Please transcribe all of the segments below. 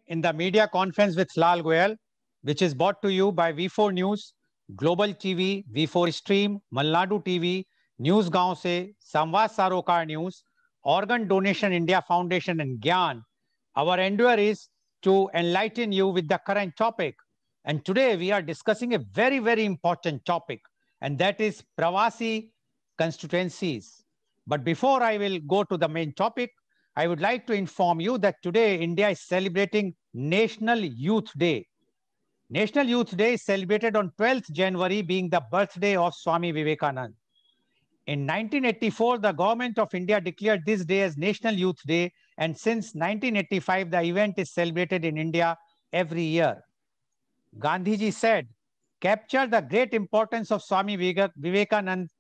In the media conference with Lal Goel, which is brought to you by V4 News, Global TV, V4 Stream, Malnadu TV, News Gaon Se, Samvad Sarokar News, Organ Donation India Foundation and Gyan. Our endeavor is to enlighten you with the current topic. And today we are discussing a very, very important topic, and that is Pravasi constituencies. But before I will go to the main topic, I would like to inform you that today India is celebrating National Youth Day. National Youth Day is celebrated on 12th January, being the birthday of Swami Vivekananda. In 1984, the government of India declared this day as National Youth Day, and since 1985, the event is celebrated in India every year. Gandhiji said, capture the great importance of Swami Vivekananda's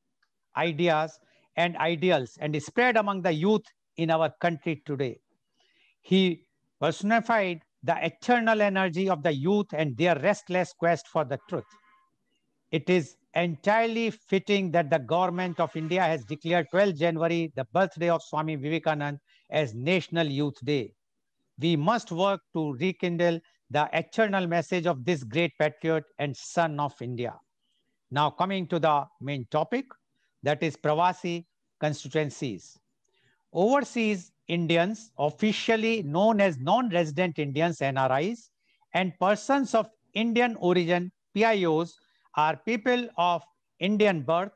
ideas and ideals and spread among the youth in our country today. He personified the eternal energy of the youth and their restless quest for the truth. It is entirely fitting that the government of India has declared 12 January, the birthday of Swami Vivekananda, as National Youth Day. We must work to rekindle the eternal message of this great patriot and son of India. Now coming to the main topic, that is Pravasi constituencies. Overseas Indians, officially known as non-resident Indians, NRIs, and persons of Indian origin, PIOs, are people of Indian birth,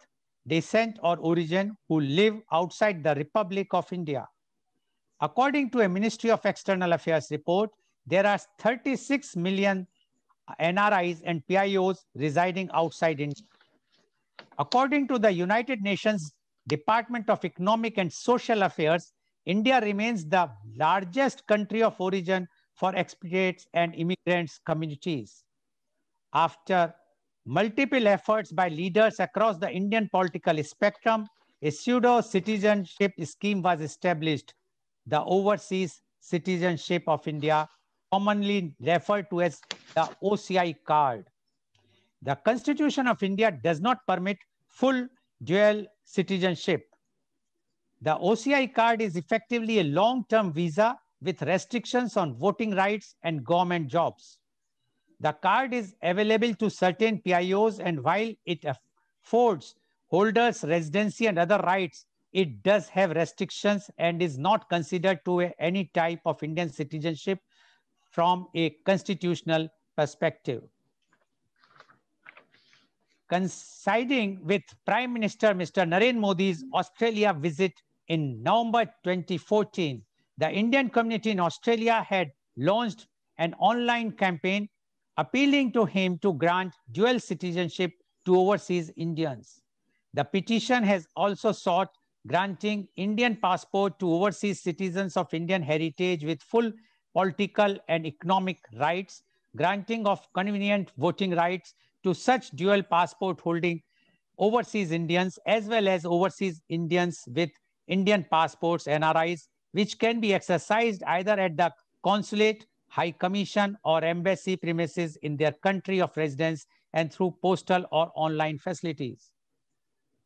descent, or origin who live outside the Republic of India. According to a Ministry of External Affairs report, there are 36 million NRIs and PIOs residing outside India. According to the United Nations Department of Economic and Social Affairs, India remains the largest country of origin for expatriates and immigrants communities. After multiple efforts by leaders across the Indian political spectrum, a pseudo-citizenship scheme was established, the Overseas Citizenship of India, commonly referred to as the OCI card. The Constitution of India does not permit full dual citizenship. The OCI card is effectively a long-term visa with restrictions on voting rights and government jobs. The card is available to certain PIOs, and while it affords holders residency and other rights, it does have restrictions and is not considered to any type of Indian citizenship from a constitutional perspective. Coinciding with Prime Minister Mr. Narendra Modi's Australia visit in November 2014, the Indian community in Australia had launched an online campaign appealing to him to grant dual citizenship to overseas Indians. The petition has also sought granting Indian passport to overseas citizens of Indian heritage with full political and economic rights, granting of convenient voting rights to such dual passport holding overseas Indians as well as overseas Indians with Indian passports, NRIs, which can be exercised either at the consulate, high commission, or embassy premises in their country of residence and through postal or online facilities.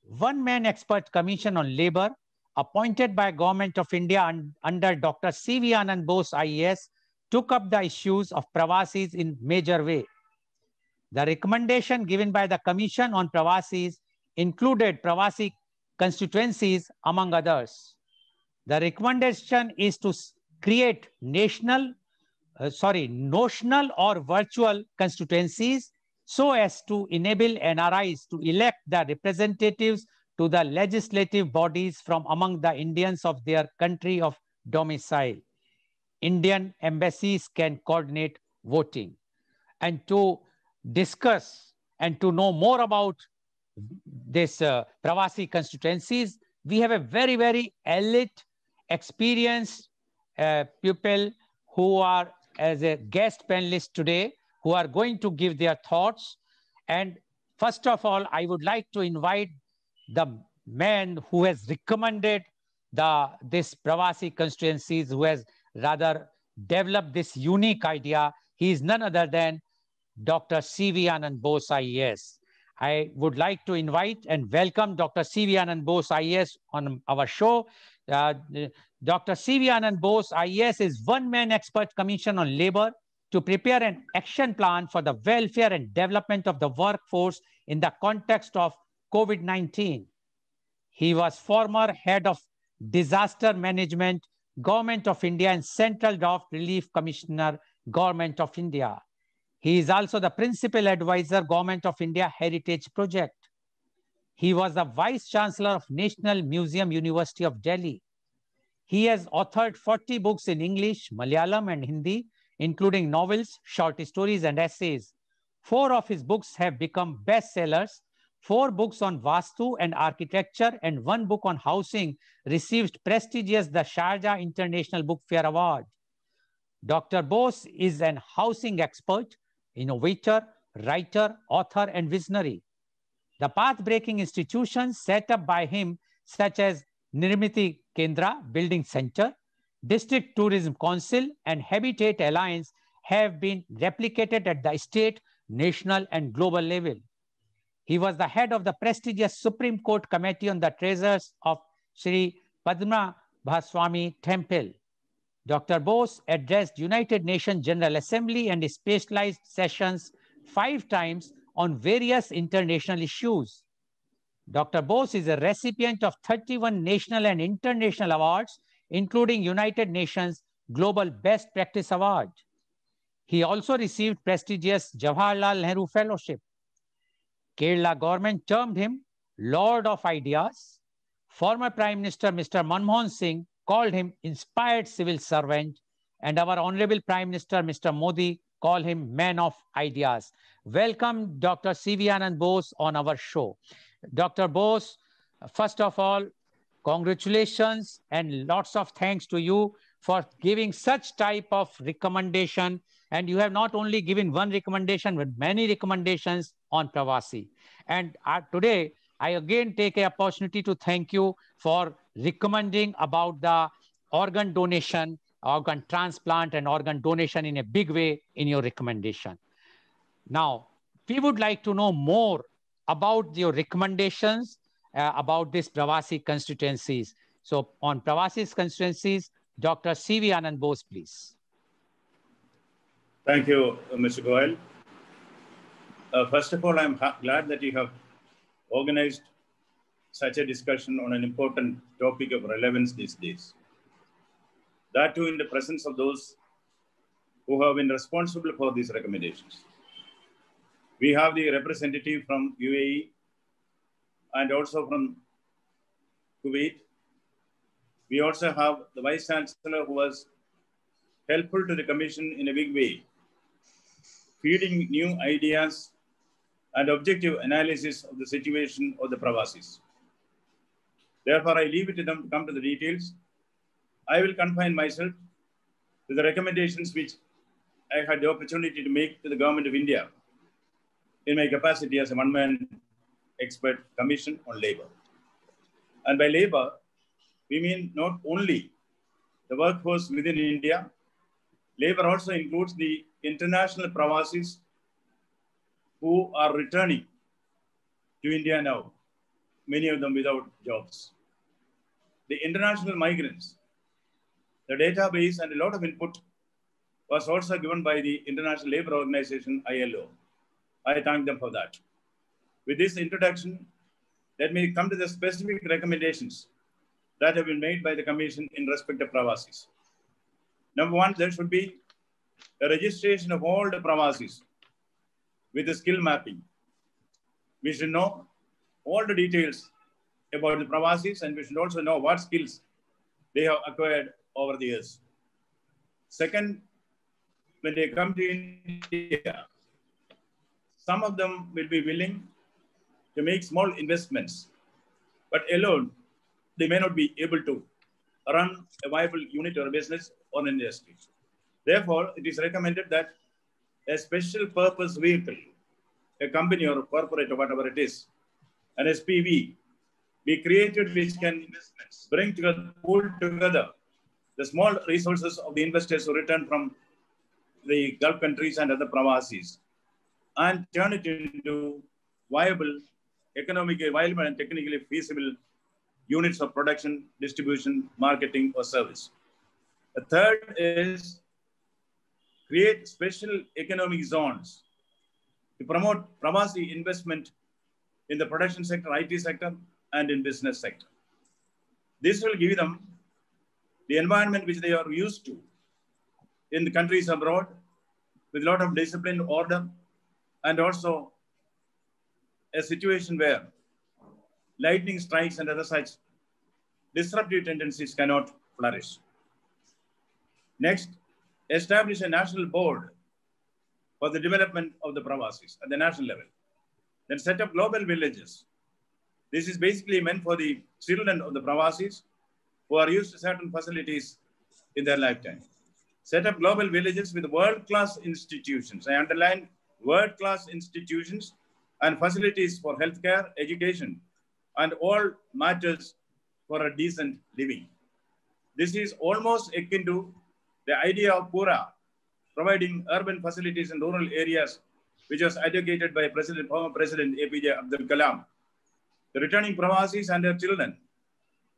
One-man expert commission on labor appointed by Government of India under Dr. C.V. Anand Bose IAS took up the issues of Pravasis in major way. The recommendation given by the Commission on Pravasis included Pravasi constituencies, among others. The recommendation is to create notional or virtual constituencies so as to enable NRIs to elect the representatives to the legislative bodies from among the Indians of their country of domicile. Indian embassies can coordinate voting. And to discuss and to know more about this Pravasi constituencies, we have a very, very elite, experienced people who are as a guest panelist today, who are going to give their thoughts. And first of all, I would like to invite the man who has recommended this Pravasi constituencies, who has rather developed this unique idea. He is none other than Dr. C.V. Anand Bose IAS. I would like to invite and welcome Dr. C.V. Anand Bose, IAS, on our show. Uh, Dr. C.V. Anand Bose, IAS, is one-man expert commission on labor to prepare an action plan for the welfare and development of the workforce in the context of COVID-19. He was former head of disaster management, Government of India, and Central Draft Relief Commissioner, Government of India. He is also the principal advisor, Government of India Heritage Project. He was the Vice Chancellor of National Museum, University of Delhi. He has authored 40 books in English, Malayalam, and Hindi, including novels, short stories, and essays. 4 of his books have become bestsellers. 4 books on Vastu and architecture and 1 book on housing received prestigious the Sharjah International Book Fair Award. Dr. Bose is an housing expert, innovator, writer, author, and visionary. The path-breaking institutions set up by him, such as Nirmiti Kendra Building Center, District Tourism Council, and Habitat Alliance, have been replicated at the state, national, and global level. He was the head of the prestigious Supreme Court Committee on the Treasures of Sri Padmanabhaswamy Temple. Dr. Bose addressed United Nations General Assembly and specialized sessions 5 times on various international issues. Dr. Bose is a recipient of 31 national and international awards, including United Nations Global Best Practice Award. He also received prestigious Jawaharlal Nehru Fellowship. Kerala government termed him Lord of Ideas. Former Prime Minister Mr. Manmohan Singh called him inspired civil servant, and our Honorable Prime Minister Mr. Modi called him man of ideas. Welcome, Dr. C.V. Anand Bose, on our show. Dr. Bose, first of all, congratulations and lots of thanks to you for giving such type of recommendation. And you have not only given one recommendation, but many recommendations on Pravasi. And today, I again take an opportunity to thank you for recommending about the organ donation, organ transplant, and organ donation in a big way in your recommendation. Now, we would like to know more about your recommendations about this Pravasi constituencies. So on Pravasi's constituencies, Dr. C.V. Anand Bose, please. Thank you, Mr. Goel. First of all, I'm glad that you have organized such a discussion on an important topic of relevance these days. That too in the presence of those who have been responsible for these recommendations. We have the representative from UAE and also from Kuwait. We also have the Vice Chancellor who was helpful to the Commission in a big way, feeding new ideas and objective analysis of the situation of the Pravasis. Therefore, I leave it to them to come to the details. I will confine myself to the recommendations which I had the opportunity to make to the Government of India in my capacity as a one-man expert commission on labor. And by labor, we mean not only the workforce within India, labor also includes the international Pravasis who are returning to India now, many of them without jobs. The international migrants, the database and a lot of input was also given by the International Labour Organization, ILO. I thank them for that. With this introduction, let me come to the specific recommendations that have been made by the Commission in respect of Pravasis. Number one, there should be a registration of all the Pravasis with the skill mapping. We should know all the details about the Pravasis, and we should also know what skills they have acquired over the years. Second, when they come to India, some of them will be willing to make small investments, but alone, they may not be able to run a viable unit or a business or an industry. Therefore, it is recommended that a special purpose vehicle, a company or a corporate or whatever it is, an SPV, be created which can bring together, pull together the small resources of the investors who return from the Gulf countries and other Pravasis and turn it into viable, economically viable and technically feasible units of production, distribution, marketing, or service. The third is create special economic zones to promote Pravasi investment in the production sector, IT sector, and in business sector. This will give them the environment which they are used to in the countries abroad with a lot of discipline, order, and also a situation where lightning strikes and other such disruptive tendencies cannot flourish. Next, establish a national board for the development of the Pravasis at the national level. Then set up global villages. This is basically meant for the children of the Pravasis who are used to certain facilities in their lifetime. Set up global villages with world-class institutions. I underline world-class institutions and facilities for healthcare, education, and all matters for a decent living. This is almost akin to the idea of Pura, providing urban facilities in rural areas, which was advocated by former President APJ Abdul Kalam. The returning Pravasis and their children,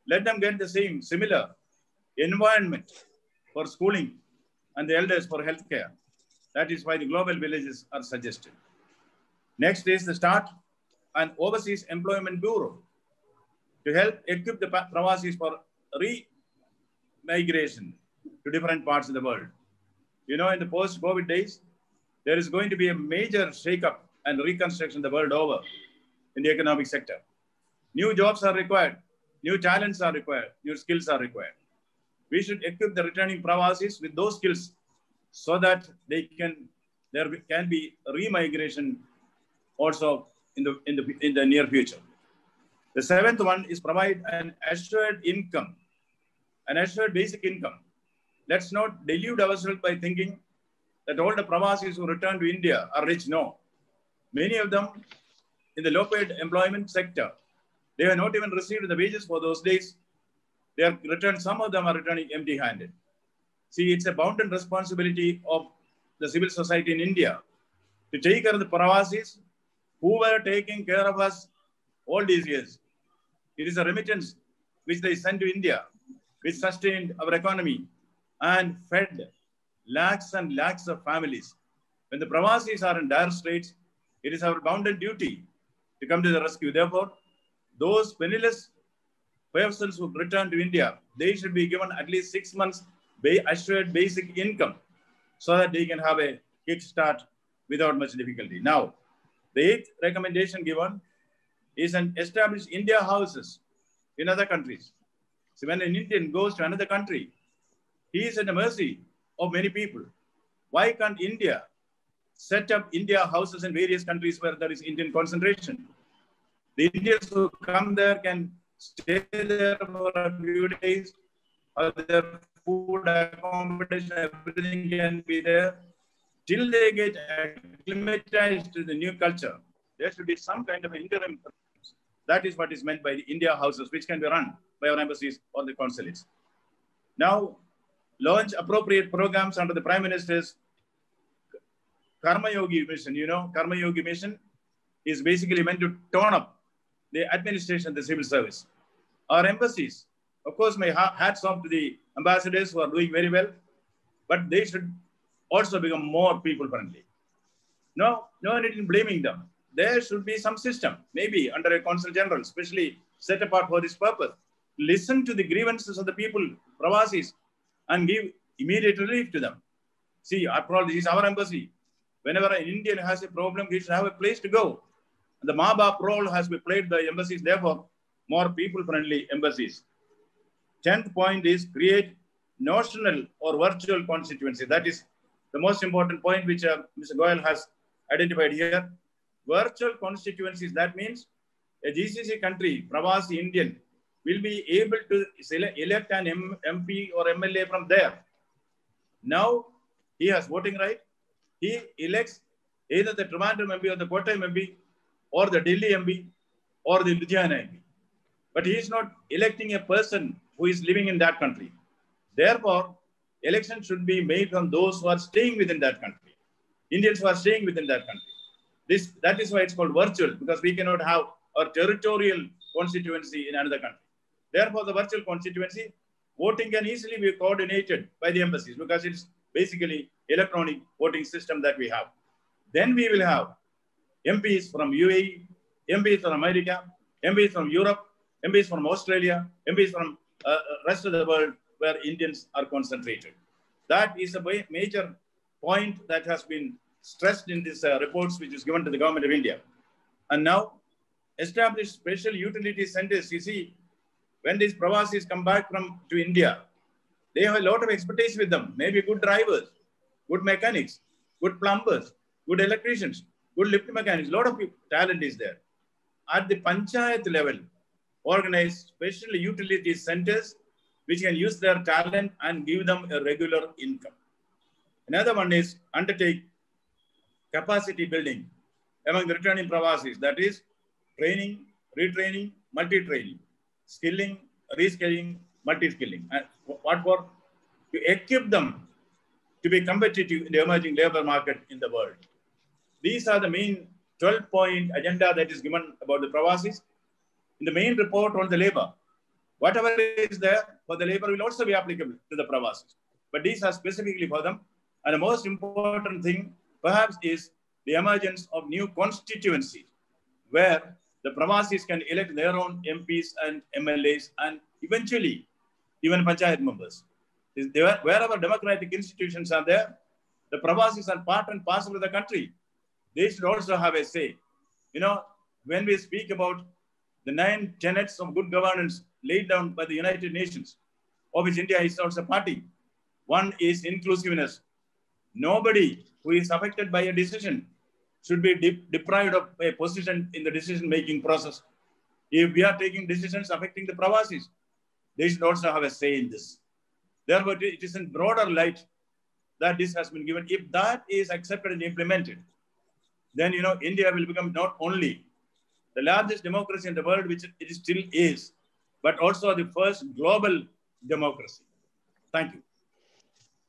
let them get the similar environment for schooling and the elders for healthcare. That is why the global villages are suggested. Next is the start an overseas employment bureau to help equip the Pravasis for re-migration to different parts of the world. You know, in the post-COVID days, there is going to be a major shake-up and reconstruction the world over in the economic sector. New jobs are required, new talents are required, new skills are required. We should equip the returning Pravasis with those skills so that there can be re-migration also in the near future. The seventh one is provide an assured income, an assured basic income. Let's not delude ourselves by thinking that all the Pravasis who return to India are rich. No. Many of them in the low-paid employment sector, they have not even received the wages for those days. They are returned, some of them are returning empty-handed. See, it's a bounden responsibility of the civil society in India to take care of the Pravasis who were taking care of us all these years. It is a remittance which they sent to India, which sustained our economy and fed lakhs and lakhs of families. When the Pravasis are in dire straits, it is our bounden duty to come to the rescue. Therefore, those penniless persons who return to India, they should be given at least 6 months assured basic income so that they can have a kickstart without much difficulty. Now, the eighth recommendation given is an establish India houses in other countries. So when an Indian goes to another country, he is at the mercy of many people. Why can't India set up India houses in various countries where there is Indian concentration? The Indians who come there can stay there for a few days, their food, accommodation, everything can be there. Till they get acclimatized to the new culture, there should be some kind of interim. That is what is meant by the India houses, which can be run by our embassies or the consulates. Now, launch appropriate programs under the Prime Minister's Karma Yogi mission. You know, Karma Yogi mission is basically meant to tone up the administration, the civil service. Our embassies, of course, my hats off to the ambassadors who are doing very well, but they should also become more people-friendly. No need in blaming them. There should be some system, maybe under a consul general, especially set apart for this purpose. Listen to the grievances of the people, Pravasis, and give immediate relief to them. See, after all, this is our embassy. Whenever an Indian has a problem, he should have a place to go. The Ma-Bap role has been played by embassies, therefore, more people-friendly embassies. 10th point is create notional or virtual constituency. That is the most important point which Mr. Goel has identified here. Virtual constituencies, that means a GCC country, Pravasi Indian, will be able to elect an MP or MLA from there. Now, he has voting right. He elects either the Trivandrum MP or the Kottayam MP or the Delhi MP or the Ludhiana MP. But he is not electing a person who is living in that country. Therefore, elections should be made from those who are staying within that country. Indians who are staying within that country. That is why it's called virtual, because we cannot have a territorial constituency in another country. Therefore, the virtual constituency, voting can easily be coordinated by the embassies because it's basically electronic voting system that we have. Then we will have MPs from UAE, MPs from America, MPs from Europe, MPs from Australia, MPs from rest of the world where Indians are concentrated. That is a major point that has been stressed in these reports which is given to the government of India. And now, establish special utility centers. You see, when these Pravasis come back to India, they have a lot of expertise with them. Maybe good drivers, good mechanics, good plumbers, good electricians, good lift mechanics. A lot of talent is there. At the panchayat level, organize special utility centers which can use their talent and give them a regular income. Another one is undertake capacity building among the returning Pravasis. That is training, retraining, multi-training, skilling, reskilling, multi-skilling. And what for? To equip them to be competitive in the emerging labor market in the world. These are the main 12-point agenda that is given about the Pravasis. In the main report on the labor, whatever is there for the labor will also be applicable to the Pravasis. But these are specifically for them. And the most important thing, perhaps, is the emergence of new constituencies where the Pravasis can elect their own MPs and MLAs and eventually even panchayat members. Wherever democratic institutions are there, the Pravasis are part and parcel of the country. They should also have a say. You know, when we speak about the 9 tenets of good governance laid down by the United Nations, of which India is also party, one is inclusiveness. Nobody who is affected by a decision should be deprived of a position in the decision-making process. If we are taking decisions affecting the Pravasis, they should also have a say in this. Therefore, it is in broader light that this has been given. If that is accepted and implemented, then, you know, India will become not only the largest democracy in the world, which it still is, but also the first global democracy. Thank you.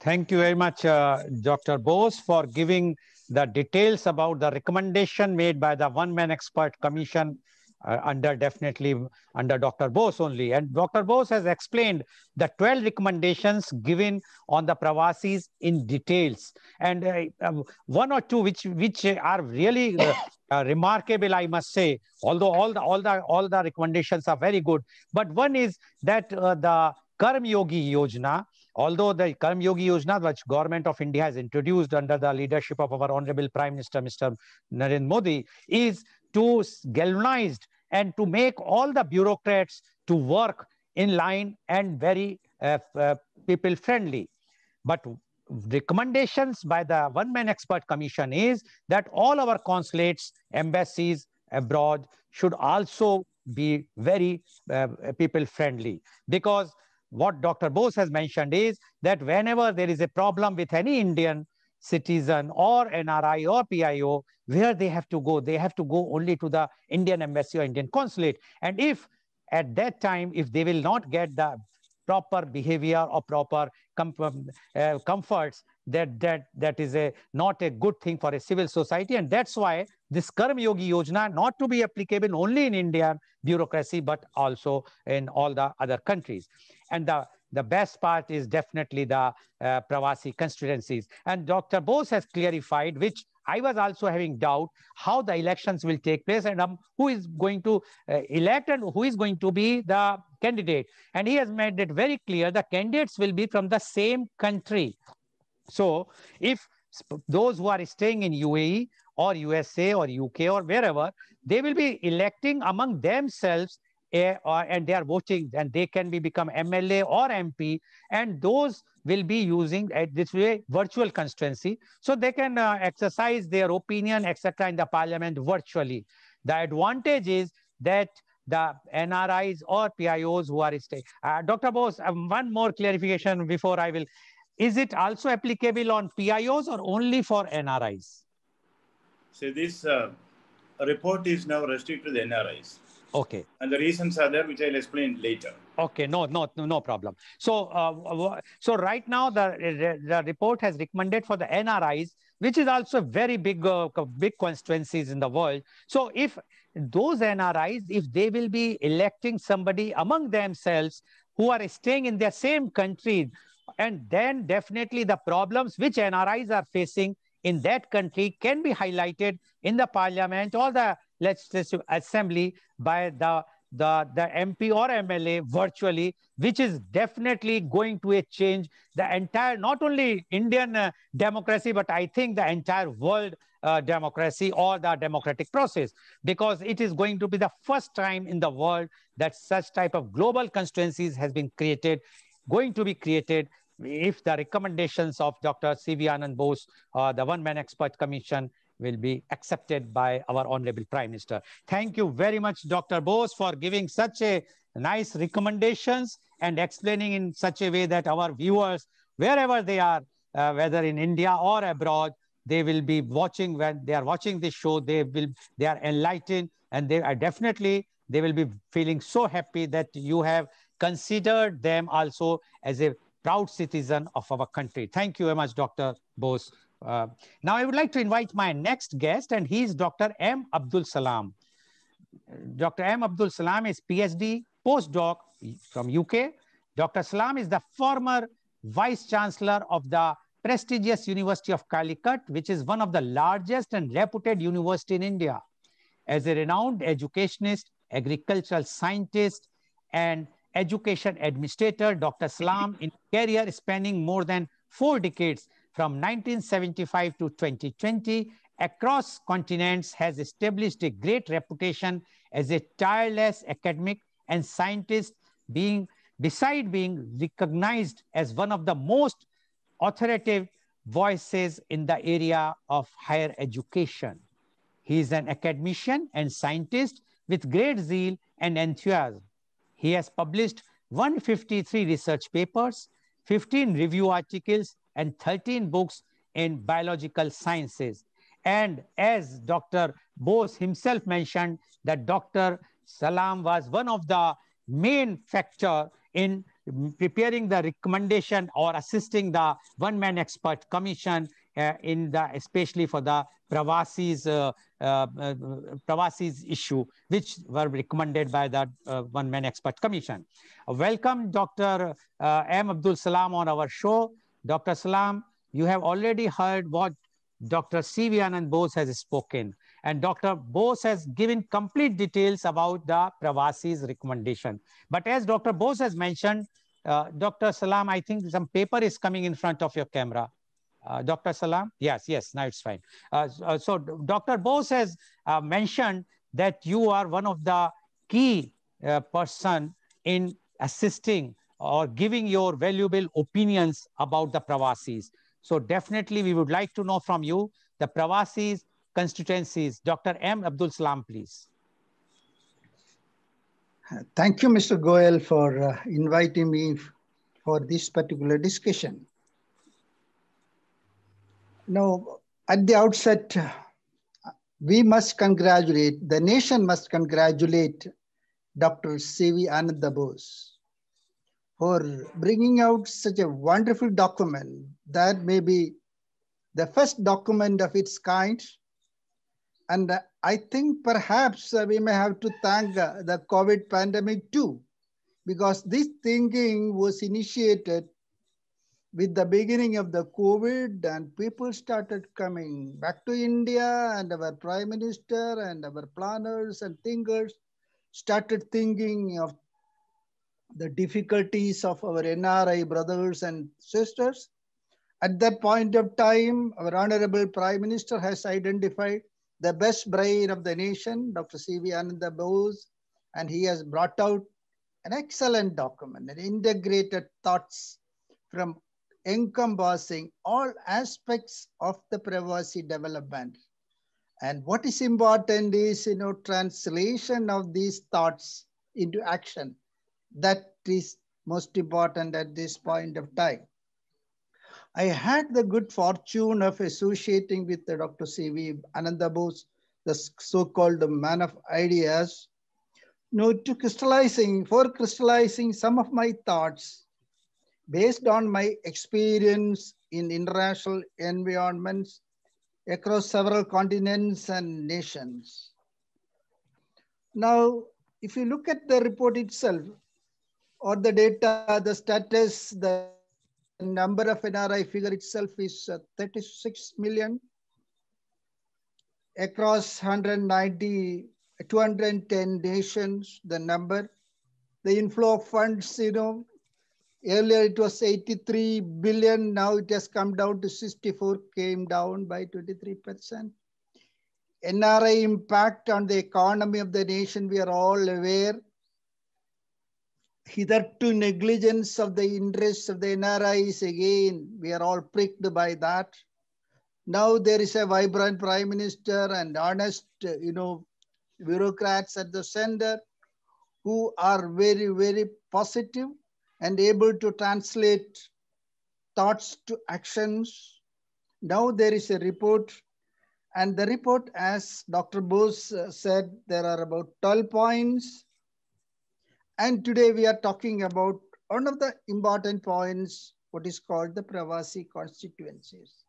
Thank you very much, Dr. Bose, for giving the details about the recommendation made by the one-man expert commission definitely under Dr. Bose only. And Dr. Bose has explained the 12 recommendations given on the Pravasis in details. And one or two which are really remarkable, I must say, although all the recommendations are very good. But one is that the Karm Yogi Yojana, although the Karm Yogi Yojana, which government of India has introduced under the leadership of our Honorable Prime Minister, Mr. Narendra Modi, is to galvanize and to make all the bureaucrats to work in line and very people-friendly. But recommendations by the one-man expert commission is that all our consulates, embassies abroad should also be very people-friendly, because what Dr. Bose has mentioned is that whenever there is a problem with any Indian citizen or NRI or PIO, where they have to go only to the Indian embassy or Indian consulate. And if at that time, if they will not get the proper behavior or proper comforts, that is not a good thing for a civil society. And that's why this Karm Yogi Yojana not to be applicable only in Indian bureaucracy, but also in all the other countries. And the best part is definitely the Pravasi constituencies. And Dr. Bose has clarified, which I was also having doubt, how the elections will take place and who is going to elect and who is going to be the candidate. And he has made it very clear the candidates will be from the same country. So if those who are staying in UAE or USA or UK or wherever, they will be electing among themselves and they are voting, and they can become MLA or MP, and those will be using this way virtual constituency, so they can exercise their opinion, etc., in the parliament virtually. The advantage is that the NRIs or PIOs who are staying. Dr. Bose, one more clarification before I will. Is it also applicable on PIOs or only for NRIs? So this report is now restricted to the NRIs. Okay. And the reasons are there, which I'll explain later. Okay, no problem. So, so right now the report has recommended for the NRIs. which is also very big constituencies in the world. So if those NRIs, if they will be electing somebody among themselves who are staying in their same country, and then definitely the problems which NRIs are facing in that country can be highlighted in the parliament or the legislative assembly by the MP or MLA virtually, which is definitely going to change the entire, not only Indian democracy, but I think the entire world democracy or the democratic process, because it is going to be the first time in the world that such type of global constituencies has been created, going to be created, if the recommendations of Dr. C.V. Anand Bose, the one-man expert commission, will be accepted by our Honorable Prime Minister. Thank you very much, Dr. Bose, for giving such a nice recommendations and explaining in such a way that our viewers, wherever they are, whether in India or abroad, they will be watching. When they are watching this show, they are enlightened, and they are definitely, they will be feeling so happy that you have considered them also as a proud citizen of our country. Thank you very much, Dr. Bose. Now I would like to invite my next guest, and he is Dr. M. Abdul Salam. Dr. M. Abdul Salam is PhD postdoc from UK. Dr. Salam is the former Vice Chancellor of the prestigious University of Calicut, which is one of the largest and reputed university in India. As a renowned educationist, agricultural scientist, and education administrator, Dr. Salam, in career spanning more than 4 decades, from 1975 to 2020, across continents, has established a great reputation as a tireless academic and scientist, beside being recognized as one of the most authoritative voices in the area of higher education. He is an academician and scientist with great zeal and enthusiasm. He has published 153 research papers, 15 review articles, and 13 books in biological sciences. And as Dr. Bose himself mentioned, that Dr. Salam was one of the main factor in preparing the recommendation or assisting the one-man expert commission especially for the Pravasi's issue, which were recommended by the one-man expert commission. Welcome, Dr. M. Abdul Salam, on our show. Dr. Salam, you have already heard what Dr. C.V. Anand Bose has spoken, and Dr. Bose has given complete details about the Pravasi's recommendation. But as Dr. Bose has mentioned, Dr. Salam, I think some paper is coming in front of your camera. Dr. Salam? Yes, now it's fine. So Dr. Bose has mentioned that you are one of the key person in assisting or giving your valuable opinions about the Pravasis. So definitely we would like to know from you the Pravasis constituencies. Dr. M. Abdul Salam, please. Thank you, Mr. Goel, for inviting me for this particular discussion. Now, at the outset, we must congratulate, the nation must congratulate Dr. C.V. Anand Bose for bringing out such a wonderful document that may be the first document of its kind. And I think perhaps we may have to thank the COVID pandemic too, because this thinking was initiated with the beginning of the COVID, and people started coming back to India, and our Prime Minister and our planners and thinkers started thinking of the difficulties of our NRI brothers and sisters. At that point of time, our Honorable Prime Minister has identified the best brain of the nation, Dr. C.V. Anand Bose, and he has brought out an excellent document, an integrated thoughts from encompassing all aspects of the Pravasi development. And what is important is, translation of these thoughts into action. That is most important at this point of time. I had the good fortune of associating with Dr. C.V. Anand Bose, the so-called man of ideas, for crystallizing some of my thoughts based on my experience in international environments, across several continents and nations. Now, if you look at the report itself, or the data, the status, the number of NRI figure itself is 36 million across 210 nations, the number. The inflow of funds, earlier it was 83 billion, now it has come down to 64, came down by 23%. NRI impact on the economy of the nation, we are all aware. Hitherto negligence of the interests of the NRIs, again, we are all pricked by that. Now there is a vibrant Prime Minister and honest, bureaucrats at the center who are very, very positive and able to translate thoughts to actions. Now there is a report, and the report, as Dr. Bose said, there are about 12 points. And today we are talking about one of the important points, what is called the Pravasi constituencies.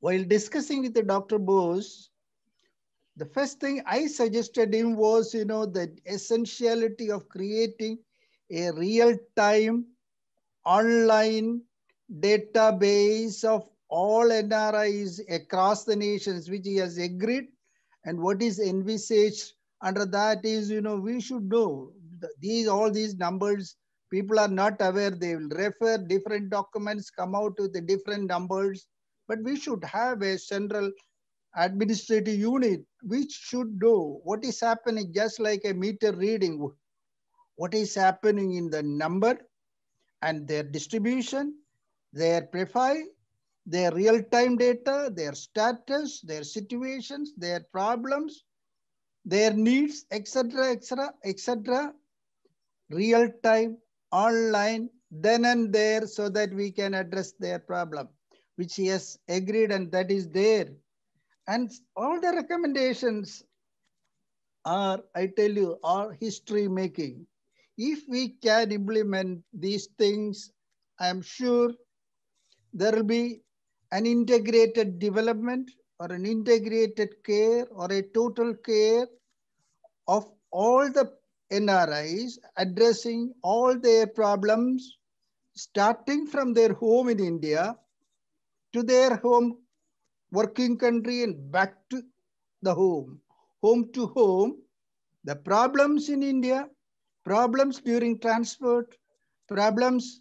While discussing with the Dr. Bose, the first thing I suggested him was, the essentiality of creating a real-time online database of all NRIs across the nations, which he has agreed. And what is envisaged under that is, we should know all these numbers. People are not aware. They will refer different documents, come out with the different numbers. But we should have a central administrative unit which should know what is happening, just like a meter reading, what is happening in the number and their distribution, their profile, their real-time data, their status, their situations, their problems, their needs, etc., etc., etc. Real-time, online, then and there, so that we can address their problem, which he has agreed, and that is there. And all the recommendations are, I tell you, are history making. If we can implement these things, I am sure there will be an integrated development or an integrated care or a total care of all the NRIs, addressing all their problems, starting from their home in India to their home working country and back to the home to home, the problems in India, problems during transport, problems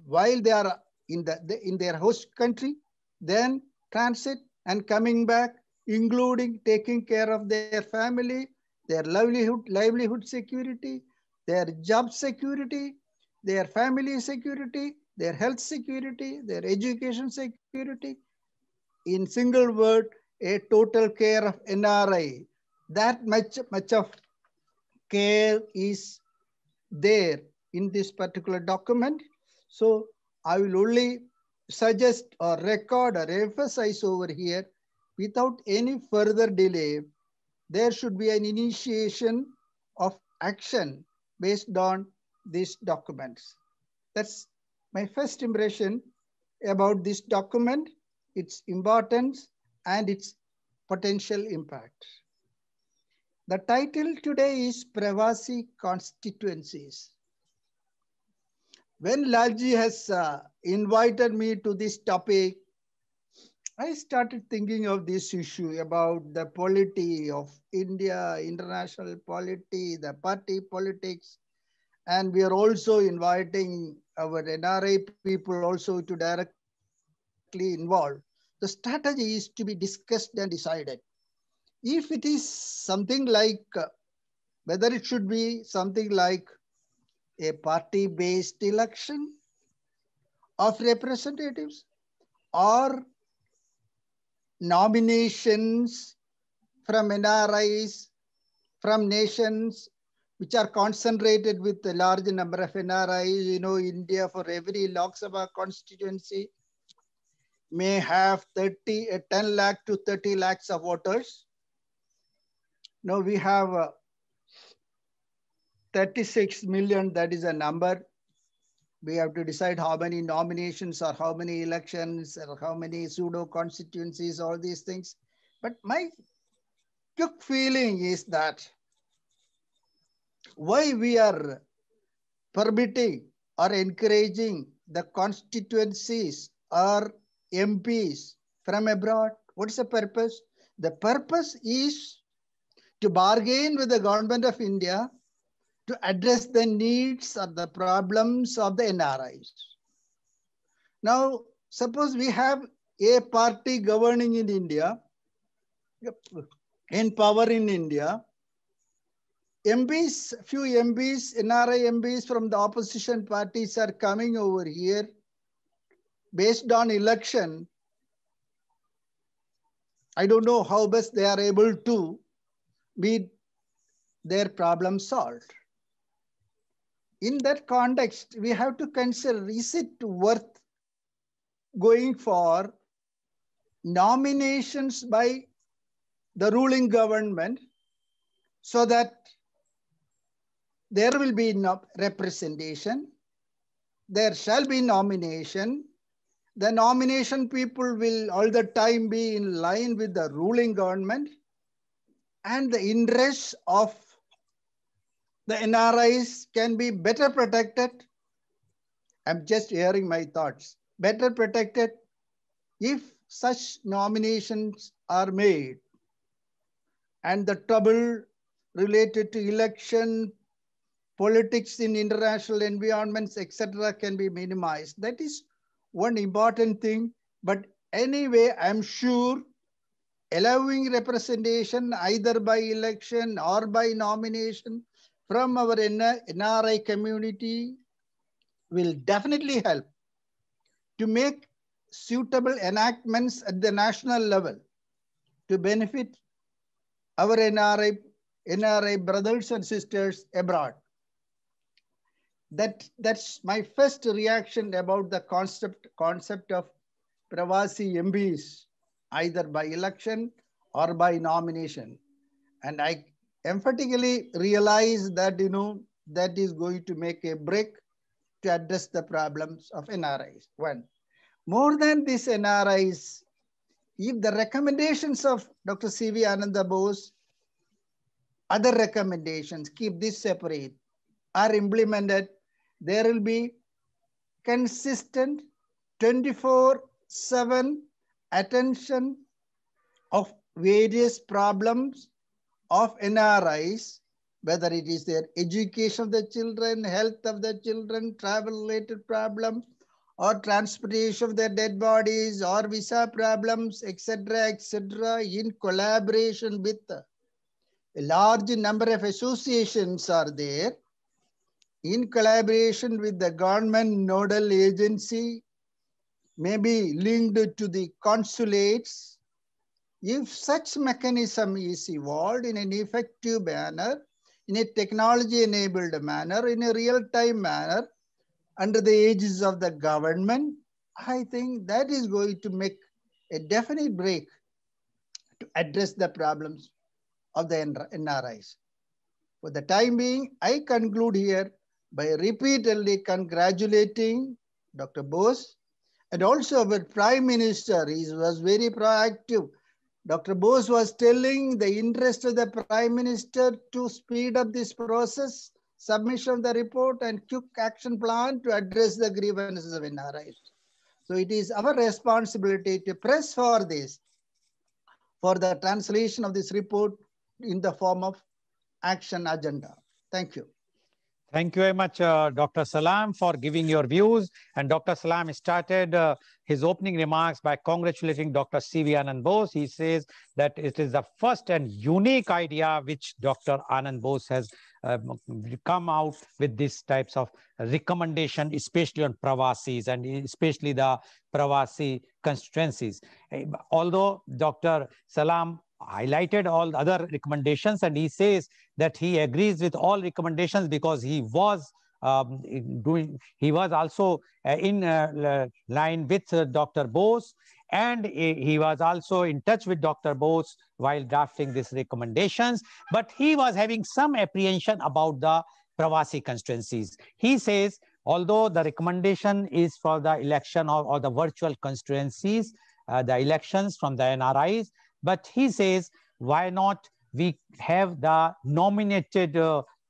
while they are in their host country, then transit and coming back, including taking care of their family, their livelihood security, their job security, their family security, their health security, their education security. In single word, a total care of NRI. That much of care is there in this particular document. So I will only suggest or record or emphasize over here, without any further delay, there should be an initiation of action based on these documents. That's my first impression about this document, its importance and its potential impact. The title today is Pravasi Constituencies. When Lalji has invited me to this topic, I started thinking of this issue about the polity of India, international polity, the party politics, and we are also inviting our NRI people also to directly involve. The strategy is to be discussed and decided. If it is something like, whether it should be something like a party-based election of representatives or nominations from NRIs, from nations which are concentrated with a large number of NRIs. India, for every Lok Sabha constituency, may have 10 lakh to 30 lakhs of voters. Now we have 36 million, that is a number. We have to decide how many nominations or how many elections or how many pseudo constituencies, all these things. But my quick feeling is that why we are permitting or encouraging the constituencies or MPs from abroad. What is the purpose? The purpose is to bargain with the government of India to address the needs or the problems of the NRIs. Now, suppose we have a party governing in India, in power in India, MPs, few MPs, NRI MPs from the opposition parties are coming over here based on election. I don't know how best they are able to meet their problem solved. In that context, we have to consider, is it worth going for nominations by the ruling government so that there will be no representation, there shall be nomination, the nomination people will all the time be in line with the ruling government, and the interests of the NRIs can be better protected. I'm just hearing my thoughts. Better protected if such nominations are made, and the trouble related to election, politics in international environments, etc., can be minimized. That is one important thing. But anyway, I'm sure allowing representation either by election or by nomination from our NRI community will definitely help to make suitable enactments at the national level to benefit our NRI brothers and sisters abroad. That's my first reaction about the concept of Pravasi MPs, either by election or by nomination. And I emphatically realize that, that is going to make a break to address the problems of NRIs. One, more than this NRIs, if the recommendations of Dr. C.V. Ananda Bose, other recommendations, keep this separate, are implemented, there will be consistent 24/7 attention of various problems of NRIs, whether it is their education of the children, health of the children, travel-related problems, or transportation of their dead bodies, or visa problems, etc., in collaboration with a large number of associations are there, in collaboration with the government nodal agency, maybe linked to the consulates. If such mechanism is evolved in an effective manner, in a technology-enabled manner, in a real-time manner, under the aegis of the government, I think that is going to make a definite break to address the problems of the NRIs. For the time being, I conclude here by repeatedly congratulating Dr. Bose and also our Prime Minister. He was very proactive. Dr. Bose was telling the interest of the Prime Minister to speed up this process, submission of the report and quick action plan to address the grievances of NRIs. So it is our responsibility to press for this, for the translation of this report in the form of action agenda. Thank you. Thank you very much, Dr. Salam, for giving your views. And Dr. Salam started his opening remarks by congratulating Dr. C.V. Anand Bose. He says that it is the first and unique idea which Dr. Anand Bose has come out with these types of recommendation, especially on Pravasis and especially the Pravasi constituencies. Although Dr. Salam highlighted all other recommendations, and he says that he agrees with all recommendations because he was also in line with Dr. Bose, and he was also in touch with Dr. Bose while drafting these recommendations, but he was having some apprehension about the Pravasi constituencies. He says although the recommendation is for the election or the virtual constituencies, the elections from the NRIs, but he says, why not we have the nominated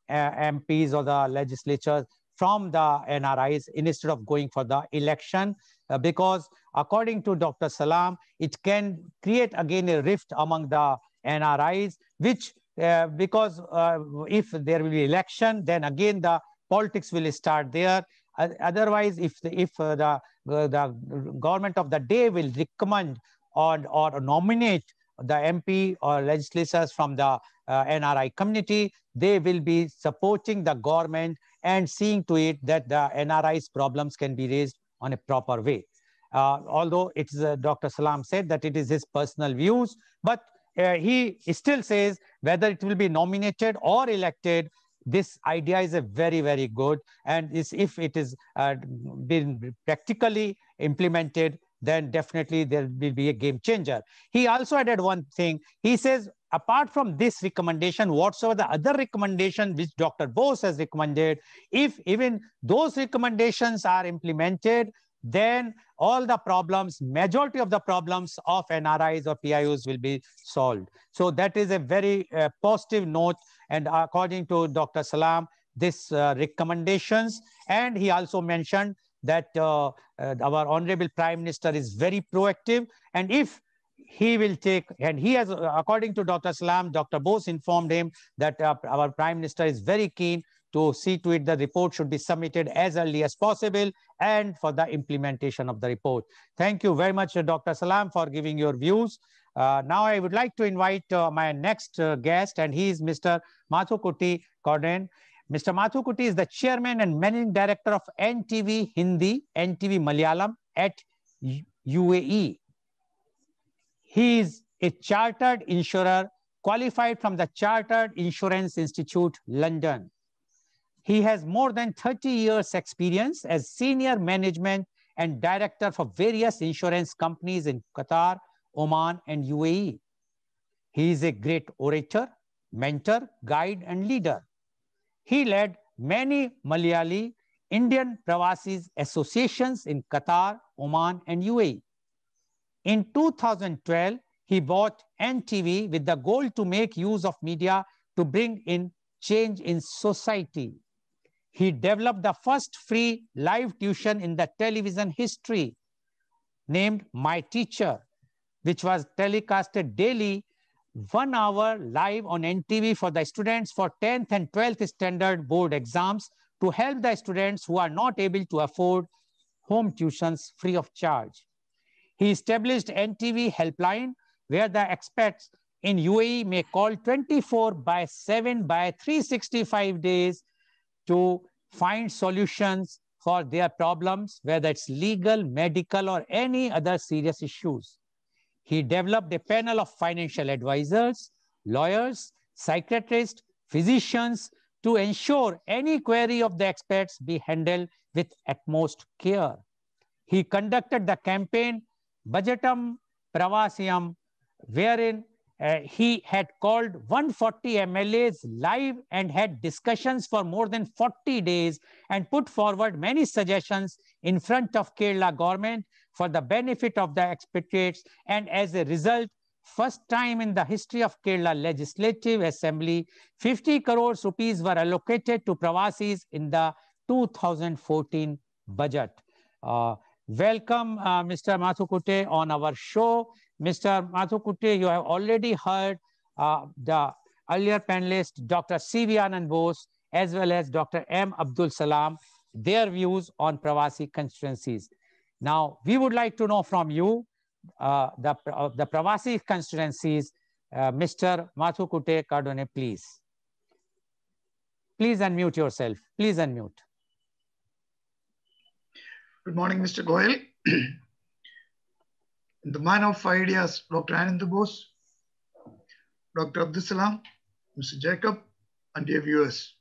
MPs or the legislatures from the NRIs instead of going for the election, because according to Dr. Salam, it can create again a rift among the NRIs, which because if there will be election, then again the politics will start there. Otherwise, if the government of the day will recommend or nominate the MP or legislators from the NRI community, they will be supporting the government and seeing to it that the NRI's problems can be raised on a proper way. Although it's Dr. Salam said that it is his personal views, but he still says whether it will be nominated or elected, this idea is a very, very good. And if it is been practically implemented, then definitely there will be a game changer. He also added one thing. He says, apart from this recommendation, whatsoever the other recommendation which Dr. Bose has recommended, if even those recommendations are implemented, then all the problems, majority of the problems of NRIs or PIOs will be solved. So that is a very positive note. And according to Dr. Salam, this recommendations, and he also mentioned that our Honorable Prime Minister is very proactive, and if he will take, and he has, according to Dr. Salam, Dr. Bose informed him that our Prime Minister is very keen to see to it the report should be submitted as early as possible and for the implementation of the report. Thank you very much, Dr. Salam, for giving your views. Now I would like to invite my next guest, and he is Mr. Mathukutti Corden. Mr. Mathukutti is the chairman and managing director of NTV Hindi, NTV Malayalam at UAE. He is a chartered insurer qualified from the Chartered Insurance Institute, London. He has more than 30 years experience as senior management and director for various insurance companies in Qatar, Oman, and UAE. He is a great orator, mentor, guide, and leader. He led many Malayali Indian Pravasi associations in Qatar, Oman, and UAE. In 2012, he bought NTV with the goal to make use of media to bring in change in society. He developed the first free live tuition in the television history, named My Teacher, which was telecasted daily 1 hour live on NTV for the students for 10th and 12th standard board exams to help the students who are not able to afford home tuitions free of charge. He established NTV helpline where the experts in UAE may call 24/7 by 365 days to find solutions for their problems, whether it's legal, medical, or any other serious issues. He developed a panel of financial advisors, lawyers, psychiatrists, physicians to ensure any query of the experts be handled with utmost care. He conducted the campaign Budgetam Pravasiam, wherein he had called 140 MLAs live and had discussions for more than 40 days and put forward many suggestions in front of Kerala government for the benefit of the expatriates. And as a result, first time in the history of Kerala Legislative Assembly, 50 crores rupees were allocated to Pravasis in the 2014 budget. Welcome, Mr. Mathukutti, on our show. Mr. Mathukutti, you have already heard the earlier panelist, Dr. C.V. Anand Bose, as well as Dr. M. Abdul Salam, their views on Pravasi constituencies. Now, we would like to know from you, the Pravasi constituencies, Mr. Mathukutti Cardone, please. Please unmute yourself. Please unmute. Good morning, Mr. Goel. The man of ideas, Dr. Anand Bose, Dr. Abdul Salam, Mr. Jacob, and dear viewers.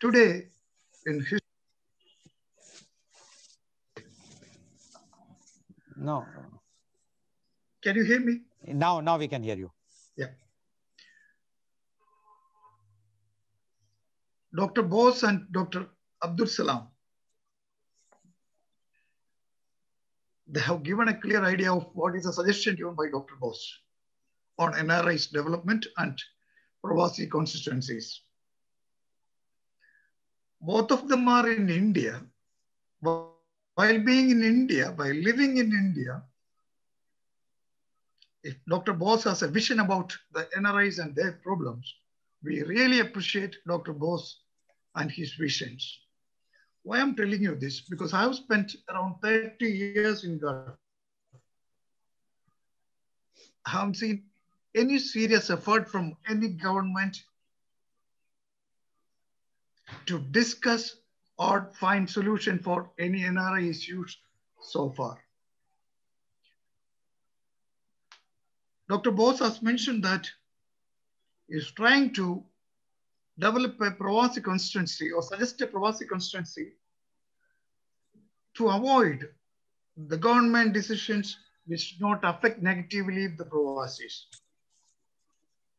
Today, in history. No. Can you hear me? Now we can hear you. Yeah. Dr. Bose and Dr. Abdul Salam, they have given a clear idea of what is a suggestion given by Dr. Bose on NRI's development and Pravasi constituencies. Both of them are in India. While being in India, while living in India, if Dr. Bose has a vision about the NRIs and their problems, we really appreciate Dr. Bose and his visions. Why I'm telling you this? Because I have spent around 30 years in Gulf. I haven't seen any serious effort from any government to discuss or find solution for any NRI issues so far. Dr. Bose has mentioned that he's trying to develop a Pravasi constituency or suggest a Pravasi constituency to avoid the government decisions which do not affect negatively the Pravasis.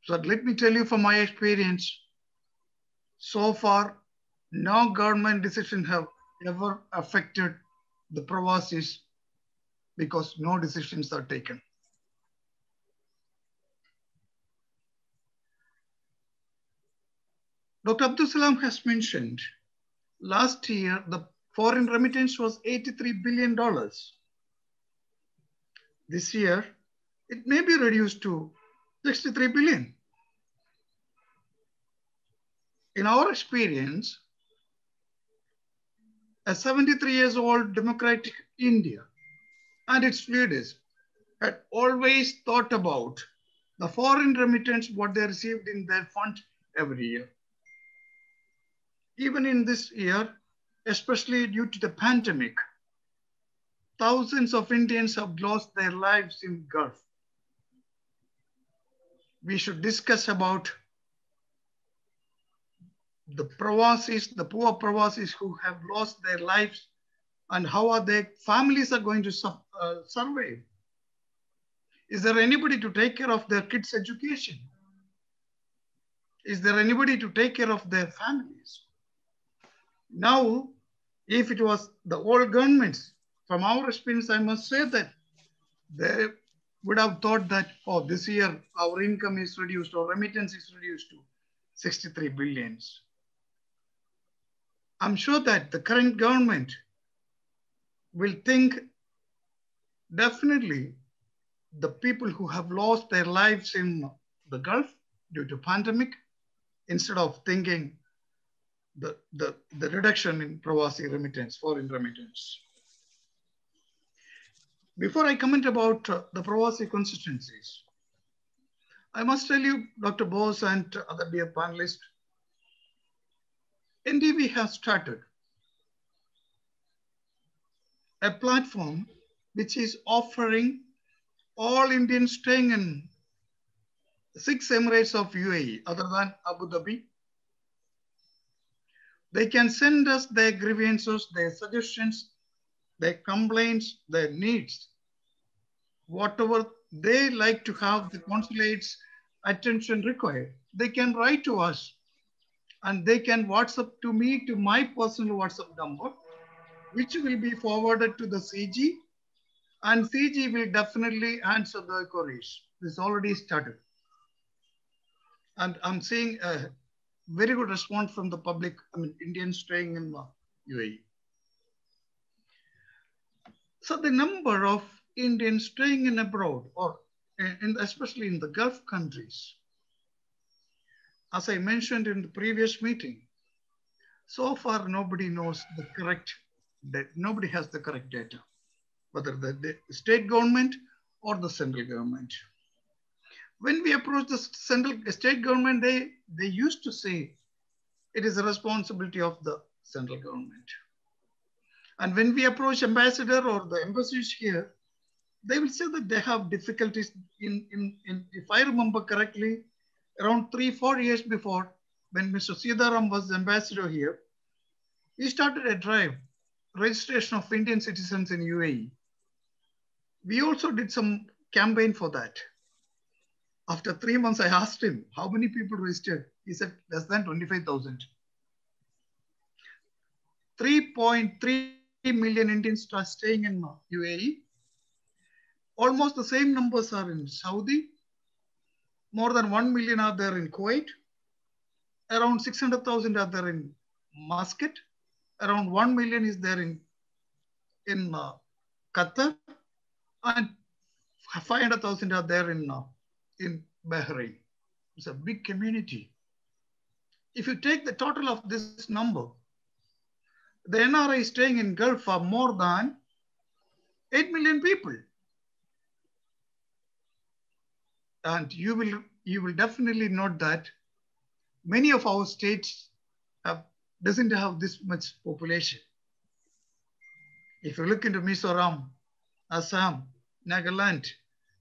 So let me tell you from my experience, so far, no government decision have ever affected the Pravasis because no decisions are taken. Dr. Abdul Salam has mentioned last year the foreign remittance was $83 billion. This year, it may be reduced to 63 billion. In our experience, a 73 years old democratic India and its leaders had always thought about the foreign remittance, what they received in their fund every year. Even in this year, especially due to the pandemic, thousands of Indians have lost their lives in Gulf. We should discuss about the Pravasis, the poor Pravasis who have lost their lives and how are their families are going to survive. Is there anybody to take care of their kids' education? Is there anybody to take care of their families? Now, if it was the old governments, from our experience, I must say that they would have thought that, oh, this year our income is reduced or remittance is reduced to 63 billions. I'm sure that the current government will think definitely the people who have lost their lives in the Gulf due to pandemic, instead of thinking the reduction in Pravasi remittance, foreign remittance. Before I comment about the Pravasi constituencies, I must tell you, Dr. Bose and other dear panelists, NDB has started a platform which is offering all Indians staying in 6 Emirates of UAE, other than Abu Dhabi. They can send us their grievances, their suggestions, their complaints, their needs, whatever they like to have the consulate's attention required. They can write to us and they can WhatsApp to me, to my personal WhatsApp number, which will be forwarded to the CG, and CG will definitely answer the queries. This already started. And I'm seeing a very good response from the public, I mean, Indians staying in UAE. So the number of Indians staying in abroad, or especially in the Gulf countries, as I mentioned in the previous meeting, so far nobody knows the correct, nobody has the correct data, whether the state government or the central government. When we approach the state government, they used to say it is a responsibility of the central government. And when we approach ambassador or the embassies here, they will say that they have difficulties if I remember correctly, around 3-4 years before, when Mr. Sitaram was ambassador here, he started a drive, registration of Indian citizens in UAE. We also did some campaign for that. After 3 months, I asked him, how many people registered? He said, less than 25,000. 3.3 million Indians are staying in UAE. Almost the same numbers are in Saudi. More than 1 million are there in Kuwait. Around 600,000 are there in Muscat. Around 1 million is there in Qatar. And 500,000 are there in Bahrain. It's a big community. If you take the total of this number, the NRI staying in Gulf are more than 8 million people. And you will definitely note that many of our states doesn't have this much population. If you look into Mizoram, Assam, Nagaland,